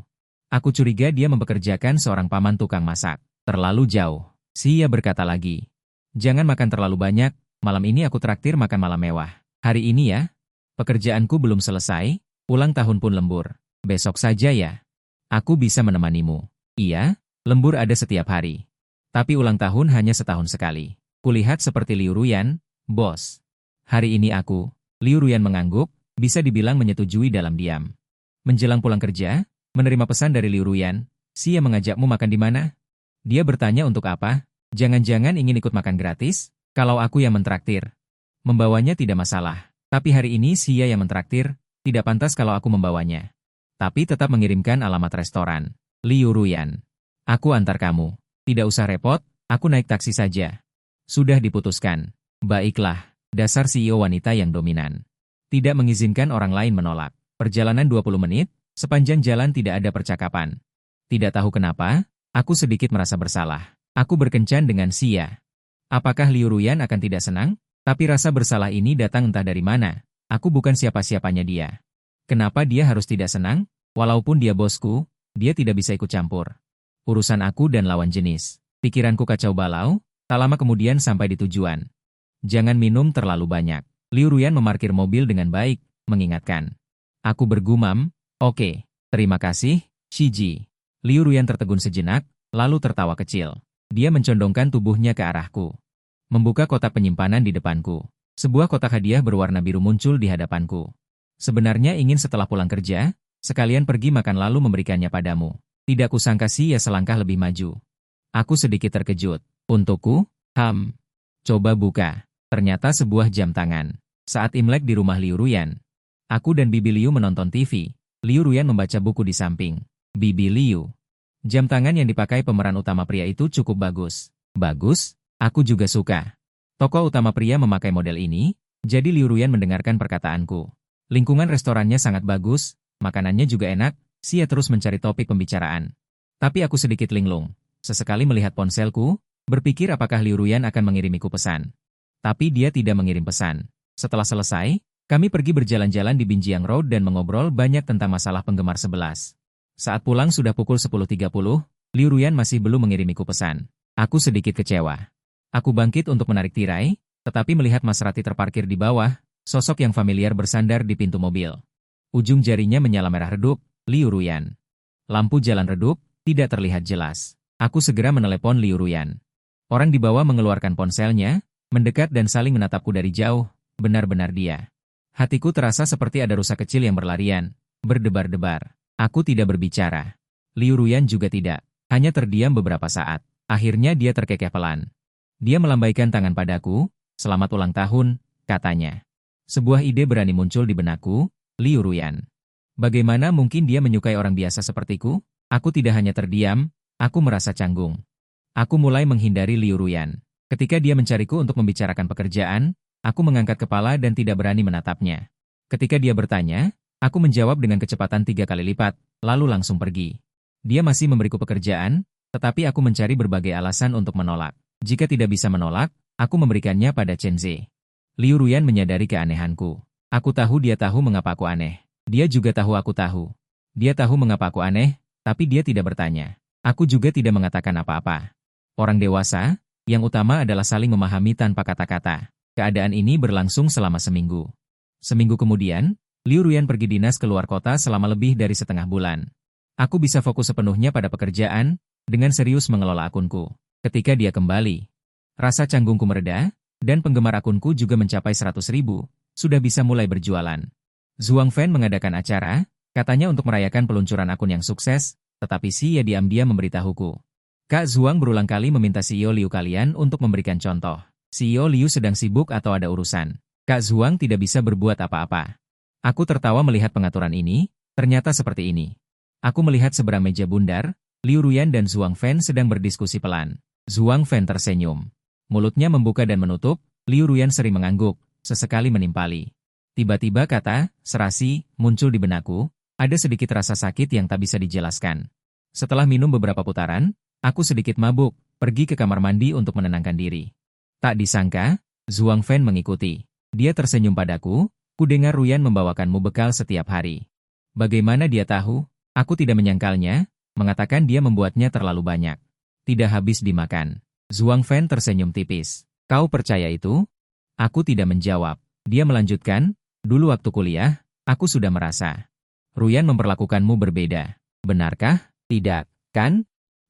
Aku curiga dia mempekerjakan seorang paman tukang masak. Terlalu jauh. Sia berkata lagi. Jangan makan terlalu banyak, malam ini aku traktir makan malam mewah. Hari ini ya? Pekerjaanku belum selesai, ulang tahun pun lembur. Besok saja ya? Aku bisa menemanimu. Iya, lembur ada setiap hari. Tapi ulang tahun hanya setahun sekali. Kulihat seperti Liu Ruyan, bos. Hari ini aku, Liu Ruyan mengangguk, bisa dibilang menyetujui dalam diam. Menjelang pulang kerja, menerima pesan dari Liu Ruyan, Sia mengajakmu makan di mana? Dia bertanya untuk apa? Jangan-jangan ingin ikut makan gratis? Kalau aku yang mentraktir. Membawanya tidak masalah. Tapi hari ini Sia yang mentraktir, tidak pantas kalau aku membawanya. Tapi tetap mengirimkan alamat restoran. Liu Ruyan. Aku antar kamu. Tidak usah repot, aku naik taksi saja. Sudah diputuskan. Baiklah, dasar CEO wanita yang dominan. Tidak mengizinkan orang lain menolak. Perjalanan 20 menit, sepanjang jalan tidak ada percakapan. Tidak tahu kenapa, aku sedikit merasa bersalah. Aku berkencan dengan Sia. Apakah Liu Ruyan akan tidak senang? Tapi rasa bersalah ini datang entah dari mana. Aku bukan siapa-siapanya dia. Kenapa dia harus tidak senang? Walaupun dia bosku, dia tidak bisa ikut campur. Urusan aku dan lawan jenis. Pikiranku kacau balau, tak lama kemudian sampai di tujuan. Jangan minum terlalu banyak. Liu Ruyan memarkir mobil dengan baik, mengingatkan. Aku bergumam, oke, terima kasih, Shiji. Liu Ruyan tertegun sejenak, lalu tertawa kecil. Dia mencondongkan tubuhnya ke arahku. Membuka kotak penyimpanan di depanku. Sebuah kotak hadiah berwarna biru muncul di hadapanku. Sebenarnya ingin setelah pulang kerja, sekalian pergi makan lalu memberikannya padamu. Tidak kusangka Sia selangkah lebih maju. Aku sedikit terkejut. Untukku? Coba buka. Ternyata sebuah jam tangan. Saat Imlek di rumah Liu Ruyan. Aku dan Bibi Liu menonton TV. Liu Ruyan membaca buku di samping. Bibi Liu. Jam tangan yang dipakai pemeran utama pria itu cukup bagus. Bagus? Aku juga suka. Tokoh utama pria memakai model ini, jadi Liu Ruyan mendengarkan perkataanku. Lingkungan restorannya sangat bagus, makanannya juga enak. Sia terus mencari topik pembicaraan. Tapi aku sedikit linglung. Sesekali melihat ponselku, berpikir apakah Liu Ruyan akan mengirimiku pesan. Tapi dia tidak mengirim pesan. Setelah selesai, kami pergi berjalan-jalan di Binjiang Road dan mengobrol banyak tentang masalah penggemar 11. Saat pulang sudah pukul 10.30, Liu Ruyan masih belum mengirimiku pesan. Aku sedikit kecewa. Aku bangkit untuk menarik tirai, tetapi melihat Maserati terparkir di bawah, sosok yang familiar bersandar di pintu mobil. Ujung jarinya menyala merah redup. Liu Ruyan. Lampu jalan redup, tidak terlihat jelas. Aku segera menelepon Liu Ruyan. Orang di bawah mengeluarkan ponselnya, mendekat dan saling menatapku dari jauh, benar-benar dia. Hatiku terasa seperti ada rusa kecil yang berlarian, berdebar-debar. Aku tidak berbicara. Liu Ruyan juga tidak, hanya terdiam beberapa saat. Akhirnya dia terkekeh pelan. Dia melambaikan tangan padaku, "Selamat ulang tahun," katanya. Sebuah ide berani muncul di benakku, Liu Ruyan. Bagaimana mungkin dia menyukai orang biasa sepertiku? Aku tidak hanya terdiam, aku merasa canggung. Aku mulai menghindari Liu Ruyan. Ketika dia mencariku untuk membicarakan pekerjaan, aku mengangkat kepala dan tidak berani menatapnya. Ketika dia bertanya, aku menjawab dengan kecepatan 3 kali lipat, lalu langsung pergi. Dia masih memberiku pekerjaan, tetapi aku mencari berbagai alasan untuk menolak. Jika tidak bisa menolak, aku memberikannya pada Chen Ze. Liu Ruyan menyadari keanehanku. Aku tahu dia tahu mengapa aku aneh. Dia juga tahu aku tahu. Dia tahu mengapa aku aneh, tapi dia tidak bertanya. Aku juga tidak mengatakan apa-apa. Orang dewasa, yang utama adalah saling memahami tanpa kata-kata. Keadaan ini berlangsung selama seminggu. Seminggu kemudian, Liu Ruyan pergi dinas keluar kota selama lebih dari setengah bulan. Aku bisa fokus sepenuhnya pada pekerjaan, dengan serius mengelola akunku. Ketika dia kembali, rasa canggungku mereda, dan penggemar akunku juga mencapai 100.000, sudah bisa mulai berjualan. Zhuang Fan mengadakan acara, katanya untuk merayakan peluncuran akun yang sukses, tetapi ia diam-diam memberitahuku. Kak Zhuang berulang kali meminta CEO Liu kalian untuk memberikan contoh. CEO Liu sedang sibuk atau ada urusan. Kak Zhuang tidak bisa berbuat apa-apa. Aku tertawa melihat pengaturan ini, ternyata seperti ini. Aku melihat seberang meja bundar, Liu Ruyan dan Zhuang Fan sedang berdiskusi pelan. Zhuang Fan tersenyum. Mulutnya membuka dan menutup, Liu Ruyan sering mengangguk, sesekali menimpali. Tiba-tiba kata, serasi, muncul di benakku, ada sedikit rasa sakit yang tak bisa dijelaskan. Setelah minum beberapa putaran, aku sedikit mabuk, pergi ke kamar mandi untuk menenangkan diri. Tak disangka, Zhuang Fan mengikuti. Dia tersenyum padaku, ku dengar Ruyan membawakanmu bekal setiap hari. Bagaimana dia tahu? Aku tidak menyangkalnya, mengatakan dia membuatnya terlalu banyak. Tidak habis dimakan. Zhuang Fan tersenyum tipis. Kau percaya itu? Aku tidak menjawab. Dia melanjutkan, dulu waktu kuliah, aku sudah merasa. Ruyan memperlakukanmu berbeda. Benarkah? Tidak, kan?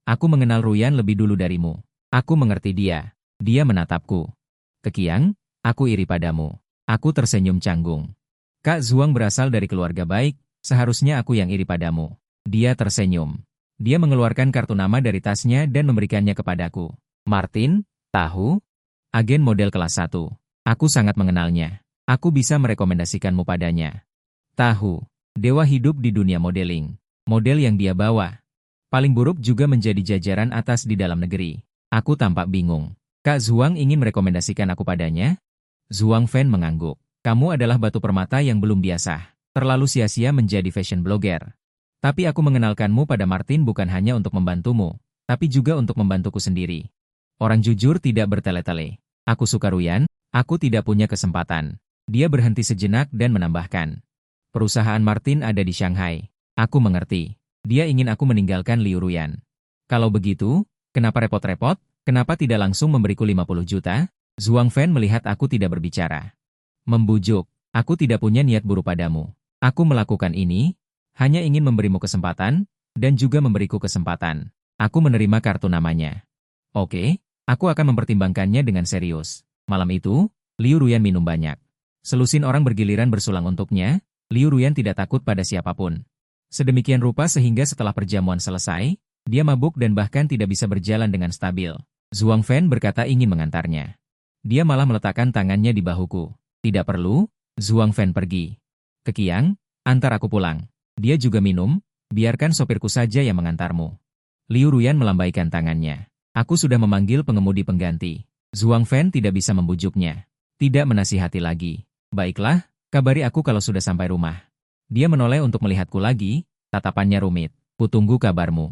Aku mengenal Ruyan lebih dulu darimu. Aku mengerti dia. Dia menatapku. Kekiang, aku iri padamu. Aku tersenyum canggung. Kak Zhuang berasal dari keluarga baik, seharusnya aku yang iri padamu. Dia tersenyum. Dia mengeluarkan kartu nama dari tasnya dan memberikannya kepadaku. Martin, tahu? Agen model kelas 1. Aku sangat mengenalnya. Aku bisa merekomendasikanmu padanya. Tahu, dewa hidup di dunia modeling. Model yang dia bawa. Paling buruk juga menjadi jajaran atas di dalam negeri. Aku tampak bingung. Kak Zhuang ingin merekomendasikan aku padanya? Zhuang Fan mengangguk. Kamu adalah batu permata yang belum biasa. Terlalu sia-sia menjadi fashion blogger. Tapi aku mengenalkanmu pada Martin bukan hanya untuk membantumu, tapi juga untuk membantuku sendiri. Orang jujur tidak bertele-tele. Aku suka Ruyan, aku tidak punya kesempatan. Dia berhenti sejenak dan menambahkan. Perusahaan Martin ada di Shanghai. Aku mengerti. Dia ingin aku meninggalkan Liu Ruyan. Kalau begitu, kenapa repot-repot? Kenapa tidak langsung memberiku 50 juta? Zhuang Fan melihat aku tidak berbicara. Membujuk, aku tidak punya niat buruk padamu. Aku melakukan ini, hanya ingin memberimu kesempatan, dan juga memberiku kesempatan. Aku menerima kartu namanya. Oke, aku akan mempertimbangkannya dengan serius. Malam itu, Liu Ruyan minum banyak. Selusin orang bergiliran bersulang untuknya, Liu Ruyan tidak takut pada siapapun. Sedemikian rupa sehingga setelah perjamuan selesai, dia mabuk dan bahkan tidak bisa berjalan dengan stabil. Zhuang Fan berkata ingin mengantarnya. Dia malah meletakkan tangannya di bahuku. Tidak perlu, Zhuang Fan pergi. Kekiang, antar aku pulang. Dia juga minum, biarkan sopirku saja yang mengantarmu. Liu Ruyan melambaikan tangannya. Aku sudah memanggil pengemudi pengganti. Zhuang Fan tidak bisa membujuknya. Tidak menasihati lagi. Baiklah, kabari aku kalau sudah sampai rumah. Dia menoleh untuk melihatku lagi, tatapannya rumit. Kutunggu kabarmu.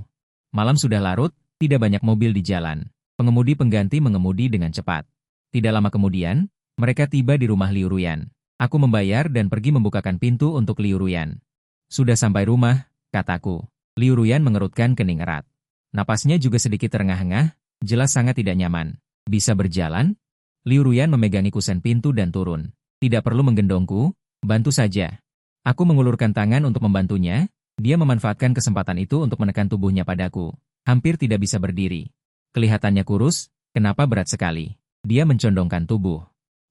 Malam sudah larut, tidak banyak mobil di jalan. Pengemudi pengganti mengemudi dengan cepat. Tidak lama kemudian, mereka tiba di rumah Liu Ruyan. Aku membayar dan pergi membukakan pintu untuk Liu Ruyan. Sudah sampai rumah, kataku. Liu Ruyan mengerutkan kening erat. Napasnya juga sedikit terengah-engah, jelas sangat tidak nyaman. Bisa berjalan? Liu Ruyan memegangi kusen pintu dan turun. Tidak perlu menggendongku, bantu saja. Aku mengulurkan tangan untuk membantunya, dia memanfaatkan kesempatan itu untuk menekan tubuhnya padaku. Hampir tidak bisa berdiri. Kelihatannya kurus, kenapa berat sekali. Dia mencondongkan tubuh.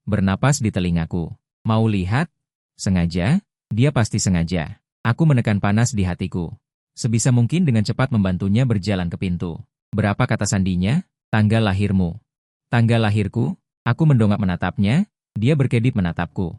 Bernapas di telingaku. Mau lihat? Sengaja? Dia pasti sengaja. Aku menekan panas di hatiku. Sebisa mungkin dengan cepat membantunya berjalan ke pintu. Berapa kata sandinya? Tanggal lahirmu. Tanggal lahirku? Aku mendongak menatapnya, dia berkedip menatapku.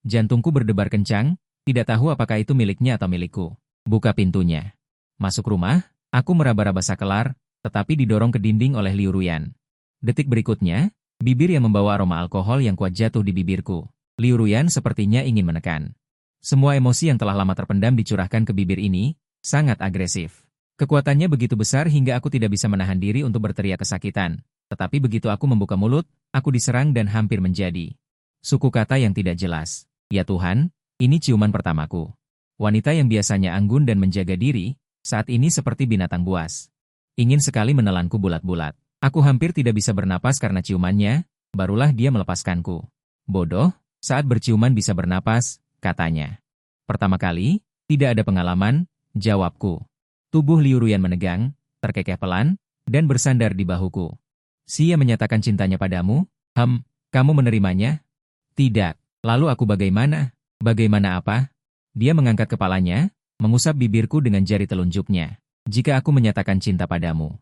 Jantungku berdebar kencang, tidak tahu apakah itu miliknya atau milikku. Buka pintunya. Masuk rumah, aku meraba-raba sakelar, tetapi didorong ke dinding oleh Liu Ruyan. Detik berikutnya, bibir yang membawa aroma alkohol yang kuat jatuh di bibirku. Liu Ruyan sepertinya ingin menekan. Semua emosi yang telah lama terpendam dicurahkan ke bibir ini, sangat agresif. Kekuatannya begitu besar hingga aku tidak bisa menahan diri untuk berteriak kesakitan. Tetapi begitu aku membuka mulut, aku diserang dan hampir menjadi. Suku kata yang tidak jelas. Ya Tuhan, ini ciuman pertamaku. Wanita yang biasanya anggun dan menjaga diri, saat ini seperti binatang buas. Ingin sekali menelanku bulat-bulat. Aku hampir tidak bisa bernapas karena ciumannya, barulah dia melepaskanku. Bodoh, saat berciuman bisa bernapas, katanya. Pertama kali, tidak ada pengalaman, jawabku. Tubuh Liu Ruyan menegang, terkekeh pelan, dan bersandar di bahuku. Dia menyatakan cintanya padamu? Kamu menerimanya? Tidak. Lalu aku bagaimana? Bagaimana apa? Dia mengangkat kepalanya, mengusap bibirku dengan jari telunjuknya. Jika aku menyatakan cinta padamu,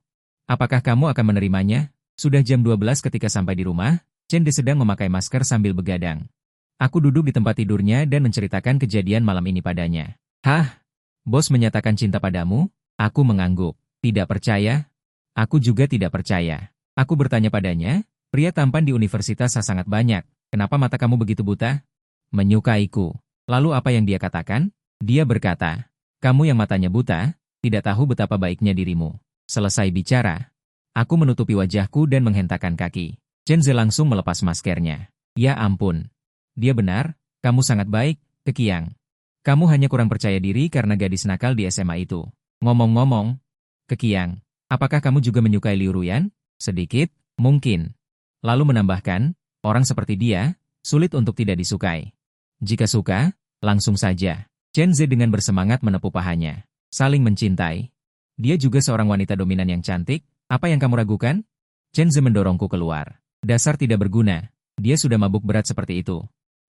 apakah kamu akan menerimanya? Sudah jam 12 ketika sampai di rumah, Chen De sedang memakai masker sambil begadang. Aku duduk di tempat tidurnya dan menceritakan kejadian malam ini padanya. Hah? Bos menyatakan cinta padamu? Aku mengangguk. Tidak percaya? Aku juga tidak percaya. Aku bertanya padanya, pria tampan di universitas sangat banyak, kenapa mata kamu begitu buta? Menyukaiku. Lalu apa yang dia katakan? Dia berkata, kamu yang matanya buta, tidak tahu betapa baiknya dirimu. Selesai bicara. Aku menutupi wajahku dan menghentakkan kaki. Chen Ze langsung melepas maskernya. Ya ampun. Dia benar, kamu sangat baik, Keqiang. Kamu hanya kurang percaya diri karena gadis nakal di SMA itu. Ngomong-ngomong, Keqiang, apakah kamu juga menyukai Liu Ruyan? Sedikit, mungkin. Lalu menambahkan, orang seperti dia, sulit untuk tidak disukai. Jika suka, langsung saja. Chen Ze dengan bersemangat menepuk pahanya. Saling mencintai. Dia juga seorang wanita dominan yang cantik, apa yang kamu ragukan? Chen Ze mendorongku keluar. Dasar tidak berguna, dia sudah mabuk berat seperti itu.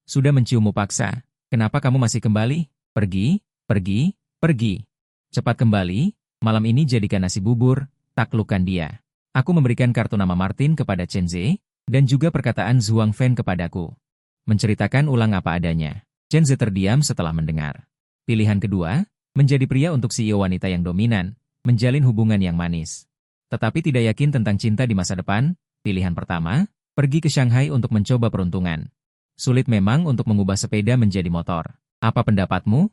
Sudah menciummu paksa, kenapa kamu masih kembali? Pergi, pergi, pergi. Cepat kembali, malam ini jadikan nasi bubur, taklukkan dia. Aku memberikan kartu nama Martin kepada Chen Ze, dan juga perkataan Zhuang Fen kepadaku. Menceritakan ulang apa adanya. Chen Ze terdiam setelah mendengar. Pilihan kedua, menjadi pria untuk CEO wanita yang dominan, menjalin hubungan yang manis. Tetapi tidak yakin tentang cinta di masa depan. Pilihan pertama, pergi ke Shanghai untuk mencoba peruntungan. Sulit memang untuk mengubah sepeda menjadi motor. Apa pendapatmu?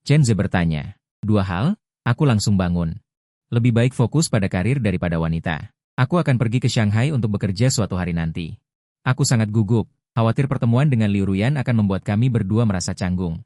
Chen Ze bertanya. Dua hal, aku langsung bangun. Lebih baik fokus pada karir daripada wanita. Aku akan pergi ke Shanghai untuk bekerja suatu hari nanti. Aku sangat gugup, khawatir pertemuan dengan Liu Ruyan akan membuat kami berdua merasa canggung.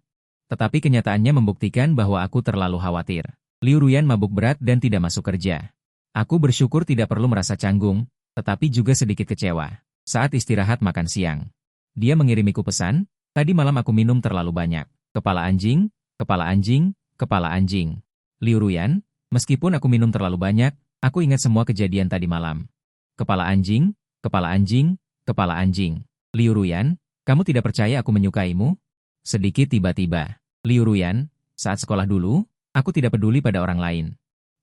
Tetapi kenyataannya membuktikan bahwa aku terlalu khawatir. Liu Ruyan mabuk berat dan tidak masuk kerja. Aku bersyukur tidak perlu merasa canggung, tetapi juga sedikit kecewa. Saat istirahat makan siang, dia mengirimiku pesan, tadi malam aku minum terlalu banyak. Kepala anjing, kepala anjing, kepala anjing. Liu Ruyan, meskipun aku minum terlalu banyak, aku ingat semua kejadian tadi malam. Kepala anjing, kepala anjing, kepala anjing. Liu Ruyan, kamu tidak percaya aku menyukaimu? Sedikit tiba-tiba. Liu Ruyan, saat sekolah dulu, aku tidak peduli pada orang lain.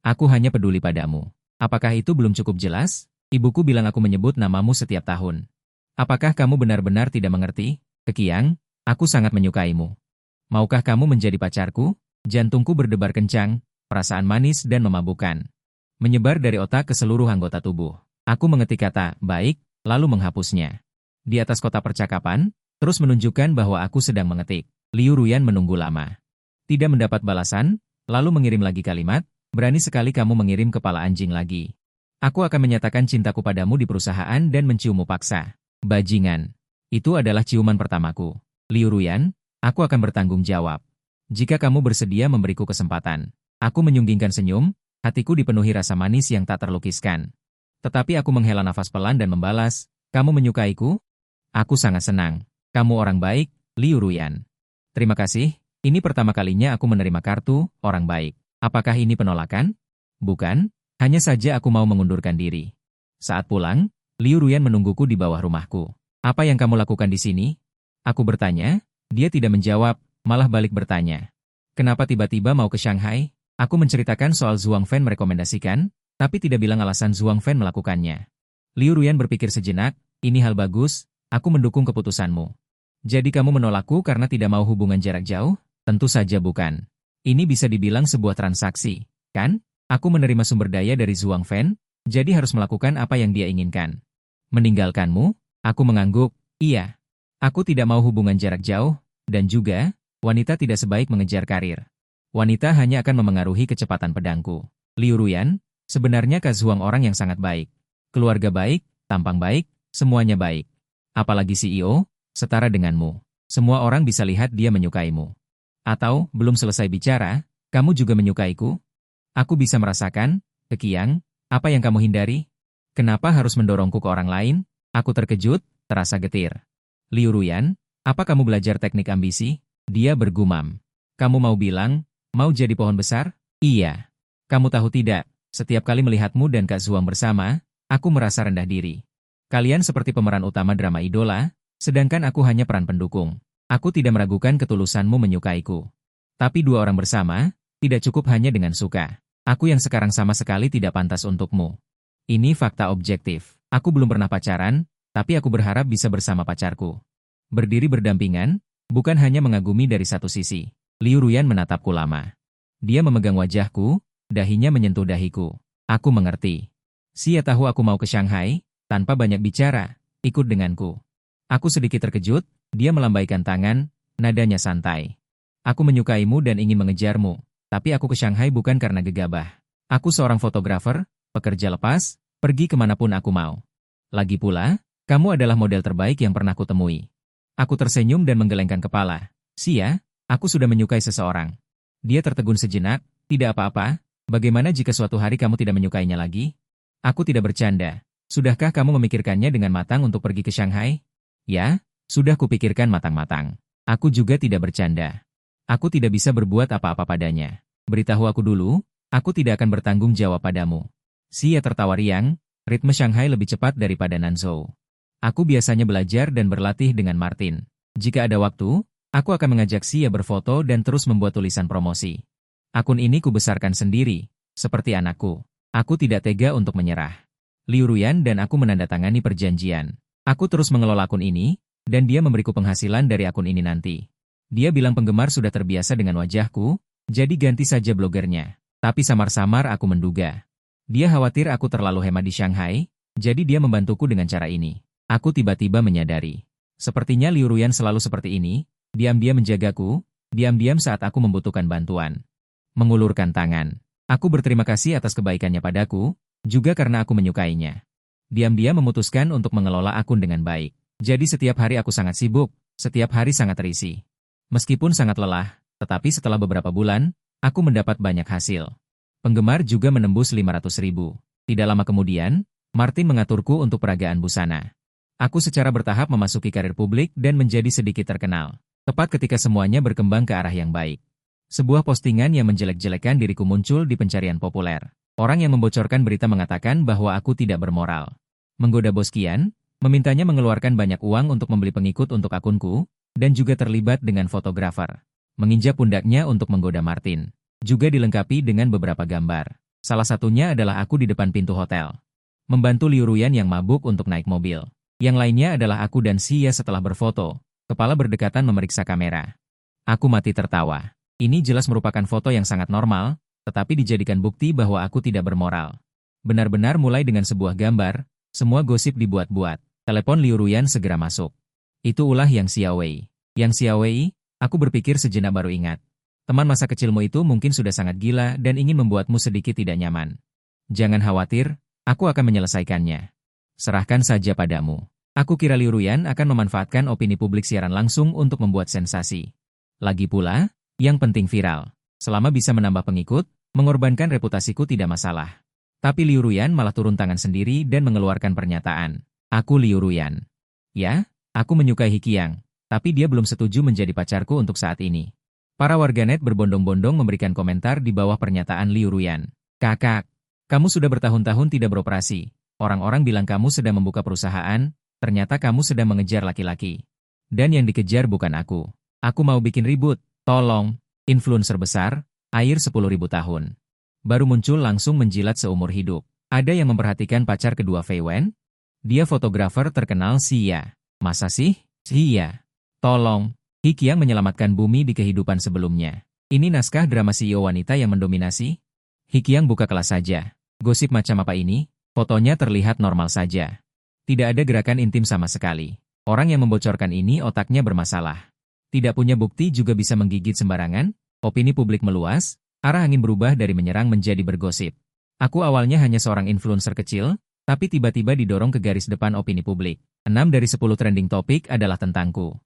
Aku hanya peduli padamu. Apakah itu belum cukup jelas? Ibuku bilang aku menyebut namamu setiap tahun. Apakah kamu benar-benar tidak mengerti? Keqiang, aku sangat menyukaimu. Maukah kamu menjadi pacarku? Jantungku berdebar kencang, perasaan manis dan memabukkan. Menyebar dari otak ke seluruh anggota tubuh. Aku mengetik kata, baik, lalu menghapusnya. Di atas kotak percakapan, terus menunjukkan bahwa aku sedang mengetik. Liu Ruyan menunggu lama. Tidak mendapat balasan, lalu mengirim lagi kalimat, berani sekali kamu mengirim kepala anjing lagi. Aku akan menyatakan cintaku padamu di perusahaan dan menciummu paksa. Bajingan. Itu adalah ciuman pertamaku. Liu Ruyan, aku akan bertanggung jawab. Jika kamu bersedia memberiku kesempatan. Aku menyunggingkan senyum, hatiku dipenuhi rasa manis yang tak terlukiskan. Tetapi aku menghela nafas pelan dan membalas, kamu menyukaiku? Aku sangat senang. Kamu orang baik, Liu Ruyan. Terima kasih, ini pertama kalinya aku menerima kartu, orang baik. Apakah ini penolakan? Bukan, hanya saja aku mau mengundurkan diri. Saat pulang, Liu Ruyan menungguku di bawah rumahku. Apa yang kamu lakukan di sini? Aku bertanya, dia tidak menjawab, malah balik bertanya. Kenapa tiba-tiba mau ke Shanghai? Aku menceritakan soal Zhuang Fen merekomendasikan, tapi tidak bilang alasan Zhuang Fen melakukannya. Liu Ruyan berpikir sejenak, ini hal bagus, aku mendukung keputusanmu. Jadi kamu menolakku karena tidak mau hubungan jarak jauh? Tentu saja bukan. Ini bisa dibilang sebuah transaksi, kan? Aku menerima sumber daya dari Zhuang Fen, jadi harus melakukan apa yang dia inginkan. Meninggalkanmu? Aku mengangguk, iya. Aku tidak mau hubungan jarak jauh, dan juga, wanita tidak sebaik mengejar karir. Wanita hanya akan memengaruhi kecepatan pedangku. Liu Ruyan, sebenarnya Kak Zhuang orang yang sangat baik. Keluarga baik, tampang baik, semuanya baik. Apalagi CEO, setara denganmu. Semua orang bisa lihat dia menyukaimu. Atau, belum selesai bicara, kamu juga menyukaiku? Aku bisa merasakan, Keqiang, apa yang kamu hindari? Kenapa harus mendorongku ke orang lain? Aku terkejut, terasa getir. Liu Ruyan, apa kamu belajar teknik ambisi? Dia bergumam. Kamu mau bilang, mau jadi pohon besar? Iya. Kamu tahu tidak, setiap kali melihatmu dan Kak Zhuang bersama, aku merasa rendah diri. Kalian seperti pemeran utama drama idola, sedangkan aku hanya peran pendukung. Aku tidak meragukan ketulusanmu menyukaiku. Tapi dua orang bersama, tidak cukup hanya dengan suka. Aku yang sekarang sama sekali tidak pantas untukmu. Ini fakta objektif. Aku belum pernah pacaran, tapi aku berharap bisa bersama pacarku. Berdiri berdampingan, bukan hanya mengagumi dari satu sisi. Liu Ruyan menatapku lama. Dia memegang wajahku, dahinya menyentuh dahiku. Aku mengerti. Sia tahu aku mau ke Shanghai, tanpa banyak bicara, ikut denganku. Aku sedikit terkejut, dia melambaikan tangan, nadanya santai. Aku menyukaimu dan ingin mengejarmu, tapi aku ke Shanghai bukan karena gegabah. Aku seorang fotografer, pekerja lepas, pergi kemanapun aku mau. Lagi pula, kamu adalah model terbaik yang pernah kutemui. Aku tersenyum dan menggelengkan kepala. Sia, aku sudah menyukai seseorang. Dia tertegun sejenak, tidak apa-apa, bagaimana jika suatu hari kamu tidak menyukainya lagi? Aku tidak bercanda. Sudahkah kamu memikirkannya dengan matang untuk pergi ke Shanghai? Ya, sudah kupikirkan matang-matang. Aku juga tidak bercanda. Aku tidak bisa berbuat apa-apa padanya. Beritahu aku dulu, aku tidak akan bertanggung jawab padamu. Sia tertawa riang, ritme Shanghai lebih cepat daripada Nanzhou. Aku biasanya belajar dan berlatih dengan Martin. Jika ada waktu, aku akan mengajak Sia berfoto dan terus membuat tulisan promosi. Akun ini kubesarkan sendiri, seperti anakku. Aku tidak tega untuk menyerah. Liu Ruyan dan aku menandatangani perjanjian. Aku terus mengelola akun ini, dan dia memberiku penghasilan dari akun ini nanti. Dia bilang penggemar sudah terbiasa dengan wajahku, jadi ganti saja blogernya. Tapi samar-samar aku menduga. Dia khawatir aku terlalu hemat di Shanghai, jadi dia membantuku dengan cara ini. Aku tiba-tiba menyadari. Sepertinya Liu Ruyan selalu seperti ini, diam-diam menjagaku, diam-diam saat aku membutuhkan bantuan. Mengulurkan tangan. Aku berterima kasih atas kebaikannya padaku, juga karena aku menyukainya. Diam-diam memutuskan untuk mengelola akun dengan baik. Jadi setiap hari aku sangat sibuk, setiap hari sangat terisi. Meskipun sangat lelah, tetapi setelah beberapa bulan, aku mendapat banyak hasil. Penggemar juga menembus 500.000. Tidak lama kemudian, Martin mengaturku untuk peragaan busana. Aku secara bertahap memasuki karir publik dan menjadi sedikit terkenal. Tepat ketika semuanya berkembang ke arah yang baik. Sebuah postingan yang menjelek-jelekan diriku muncul di pencarian populer. Orang yang membocorkan berita mengatakan bahwa aku tidak bermoral. Menggoda bos Kian, memintanya mengeluarkan banyak uang untuk membeli pengikut untuk akunku, dan juga terlibat dengan fotografer. Menginjak pundaknya untuk menggoda Martin. Juga dilengkapi dengan beberapa gambar. Salah satunya adalah aku di depan pintu hotel. Membantu Liu Ruyan yang mabuk untuk naik mobil. Yang lainnya adalah aku dan Sia setelah berfoto, kepala berdekatan memeriksa kamera. Aku mati tertawa. Ini jelas merupakan foto yang sangat normal, tetapi dijadikan bukti bahwa aku tidak bermoral. Benar-benar mulai dengan sebuah gambar, semua gosip dibuat-buat. Telepon Liu Ruyan segera masuk. Itu ulah Yang Xiaowei. Yang Xiaowei, aku berpikir sejenak baru ingat. Teman masa kecilmu itu mungkin sudah sangat gila dan ingin membuatmu sedikit tidak nyaman. Jangan khawatir, aku akan menyelesaikannya. Serahkan saja padamu. Aku kira Liu Ruyan akan memanfaatkan opini publik siaran langsung untuk membuat sensasi. Lagi pula, yang penting viral. Selama bisa menambah pengikut, mengorbankan reputasiku tidak masalah. Tapi Liu Ruyan malah turun tangan sendiri dan mengeluarkan pernyataan. Aku Liu Ruyan. Ya, aku menyukai Keqiang, tapi dia belum setuju menjadi pacarku untuk saat ini. Para warganet berbondong-bondong memberikan komentar di bawah pernyataan Liu Ruyan. Kakak, kamu sudah bertahun-tahun tidak beroperasi. Orang-orang bilang kamu sedang membuka perusahaan, ternyata kamu sedang mengejar laki-laki. Dan yang dikejar bukan aku. Aku mau bikin ribut, tolong. Influencer besar, air 10.000 tahun. Baru muncul langsung menjilat seumur hidup. Ada yang memperhatikan pacar kedua Fei Wen? Dia fotografer terkenal Xia. Masa sih? Xia. Tolong. Hikiang menyelamatkan bumi di kehidupan sebelumnya. Ini naskah drama CEO wanita yang mendominasi? Hikiang buka kelas saja. Gosip macam apa ini? Fotonya terlihat normal saja. Tidak ada gerakan intim sama sekali. Orang yang membocorkan ini otaknya bermasalah. Tidak punya bukti juga bisa menggigit sembarangan? Opini publik meluas, arah angin berubah dari menyerang menjadi bergosip. Aku awalnya hanya seorang influencer kecil, tapi tiba-tiba didorong ke garis depan opini publik. 6 dari 10 trending topik adalah tentangku.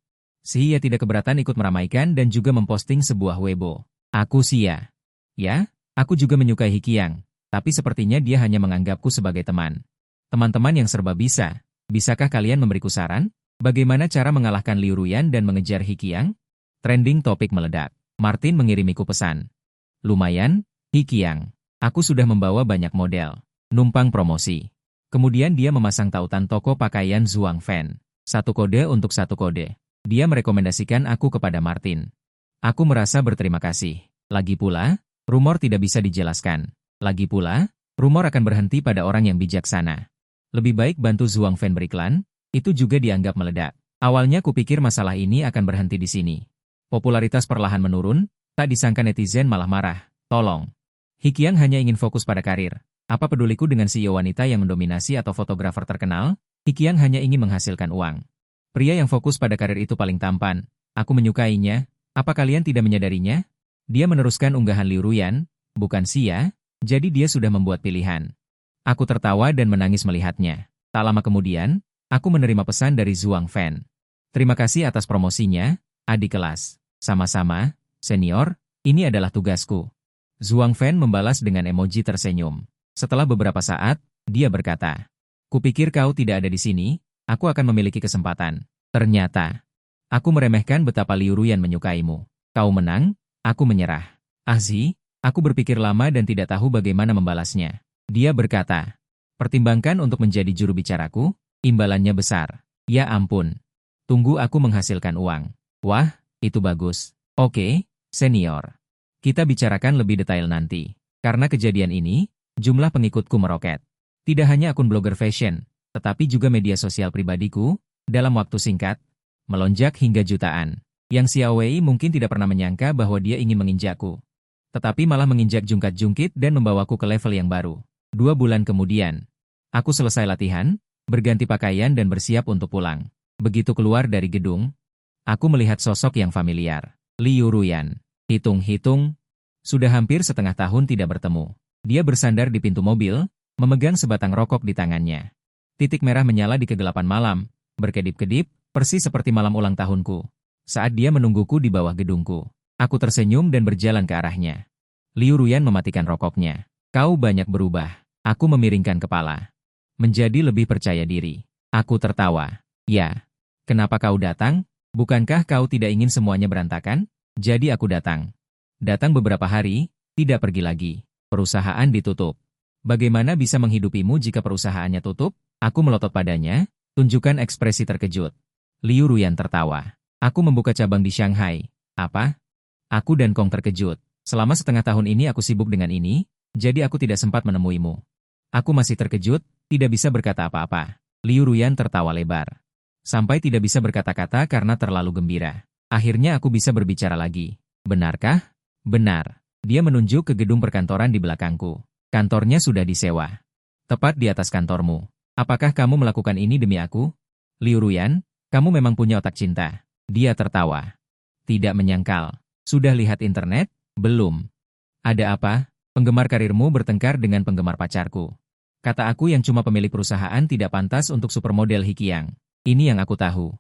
Xia tidak keberatan ikut meramaikan dan juga memposting sebuah Weibo. Aku Xia. Ya, aku juga menyukai Hikiang, tapi sepertinya dia hanya menganggapku sebagai teman. Teman-teman yang serba bisa. Bisakah kalian memberiku saran? Bagaimana cara mengalahkan Liu Ruyan dan mengejar Hikiang? Trending topik meledak. Martin mengirimiku pesan. Lumayan, Hikiang. Aku sudah membawa banyak model. Numpang promosi. Kemudian dia memasang tautan toko pakaian Zhuang Fan. 1 kode untuk 1 kode. Dia merekomendasikan aku kepada Martin. Aku merasa berterima kasih. Lagi pula, rumor tidak bisa dijelaskan. Lagi pula, rumor akan berhenti pada orang yang bijaksana. Lebih baik bantu Zhuang Fan beriklan, itu juga dianggap meledak. Awalnya kupikir masalah ini akan berhenti di sini. Popularitas perlahan menurun, tak disangka netizen malah marah. Tolong. Hikiang hanya ingin fokus pada karir. Apa peduliku dengan CEO wanita yang mendominasi atau fotografer terkenal? Hikiang hanya ingin menghasilkan uang. Pria yang fokus pada karir itu paling tampan. Aku menyukainya. Apa kalian tidak menyadarinya? Dia meneruskan unggahan Liu Ruyan, bukan Xia, jadi dia sudah membuat pilihan. Aku tertawa dan menangis melihatnya. Tak lama kemudian, aku menerima pesan dari Zhuang Fan. Terima kasih atas promosinya, adik kelas. Sama-sama, senior, ini adalah tugasku. Zhuang Fan membalas dengan emoji tersenyum. Setelah beberapa saat, dia berkata, kupikir kau tidak ada di sini, aku akan memiliki kesempatan. Ternyata, aku meremehkan betapa Liu Ruyan menyukaimu. Kau menang, aku menyerah. Ahzi, aku berpikir lama dan tidak tahu bagaimana membalasnya. Dia berkata, pertimbangkan untuk menjadi juru bicaraku, imbalannya besar. Ya ampun. Tunggu aku menghasilkan uang. Wah, itu bagus. Oke, senior. Kita bicarakan lebih detail nanti. Karena kejadian ini, jumlah pengikutku meroket. Tidak hanya akun blogger fashion, tetapi juga media sosial pribadiku, dalam waktu singkat, melonjak hingga jutaan. Yang Xiao Wei mungkin tidak pernah menyangka bahwa dia ingin menginjakku. Tetapi malah menginjak jungkat-jungkit dan membawaku ke level yang baru. 2 bulan kemudian, aku selesai latihan, berganti pakaian dan bersiap untuk pulang. Begitu keluar dari gedung, aku melihat sosok yang familiar. Liu Ruyan. Hitung-hitung, sudah hampir setengah tahun tidak bertemu. Dia bersandar di pintu mobil, memegang sebatang rokok di tangannya. Titik merah menyala di kegelapan malam, berkedip-kedip, persis seperti malam ulang tahunku. Saat dia menungguku di bawah gedungku, aku tersenyum dan berjalan ke arahnya. Liu Ruyan mematikan rokoknya. Kau banyak berubah. Aku memiringkan kepala. Menjadi lebih percaya diri. Aku tertawa. Ya. Kenapa kau datang? Bukankah kau tidak ingin semuanya berantakan? Jadi aku datang. Datang beberapa hari, tidak pergi lagi. Perusahaan ditutup. Bagaimana bisa menghidupimu jika perusahaannya tutup? Aku melotot padanya, tunjukkan ekspresi terkejut. Liu Ruyan tertawa. Aku membuka cabang di Shanghai. Apa? Aku dan Kong terkejut. Selama setengah tahun ini aku sibuk dengan ini, jadi aku tidak sempat menemuimu. Aku masih terkejut, tidak bisa berkata apa-apa. Liu Ruyan tertawa lebar. Sampai tidak bisa berkata-kata karena terlalu gembira. Akhirnya aku bisa berbicara lagi. Benarkah? Benar. Dia menunjuk ke gedung perkantoran di belakangku. Kantornya sudah disewa. Tepat di atas kantormu. Apakah kamu melakukan ini demi aku? Liu Ruyan, kamu memang punya otak cinta. Dia tertawa. Tidak menyangkal. Sudah lihat internet? Belum. Ada apa? Penggemar karirmu bertengkar dengan penggemar pacarku. Kata aku yang cuma pemilik perusahaan tidak pantas untuk supermodel Hikiang. Ini yang aku tahu.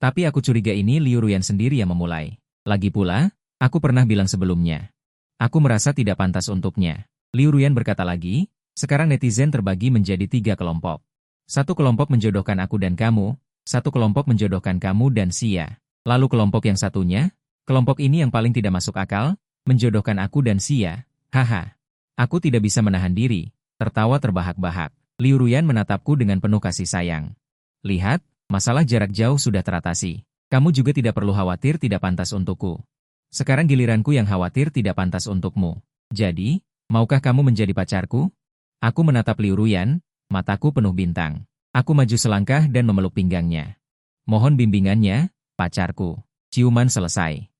Tapi aku curiga ini Liu Ruyan sendiri yang memulai. Lagi pula, aku pernah bilang sebelumnya. Aku merasa tidak pantas untuknya. Liu Ruyan berkata lagi, sekarang netizen terbagi menjadi 3 kelompok. 1 kelompok menjodohkan aku dan kamu, 1 kelompok menjodohkan kamu dan Xia. Lalu kelompok yang satunya, kelompok ini yang paling tidak masuk akal, menjodohkan aku dan Xia. Haha. Aku tidak bisa menahan diri, tertawa terbahak-bahak. Liu Ruyan menatapku dengan penuh kasih sayang. Lihat, masalah jarak jauh sudah teratasi. Kamu juga tidak perlu khawatir tidak pantas untukku. Sekarang giliranku yang khawatir tidak pantas untukmu. Jadi, maukah kamu menjadi pacarku? Aku menatap Liu Ruyan, mataku penuh bintang. Aku maju selangkah dan memeluk pinggangnya. Mohon bimbingannya, pacarku. Ciuman selesai.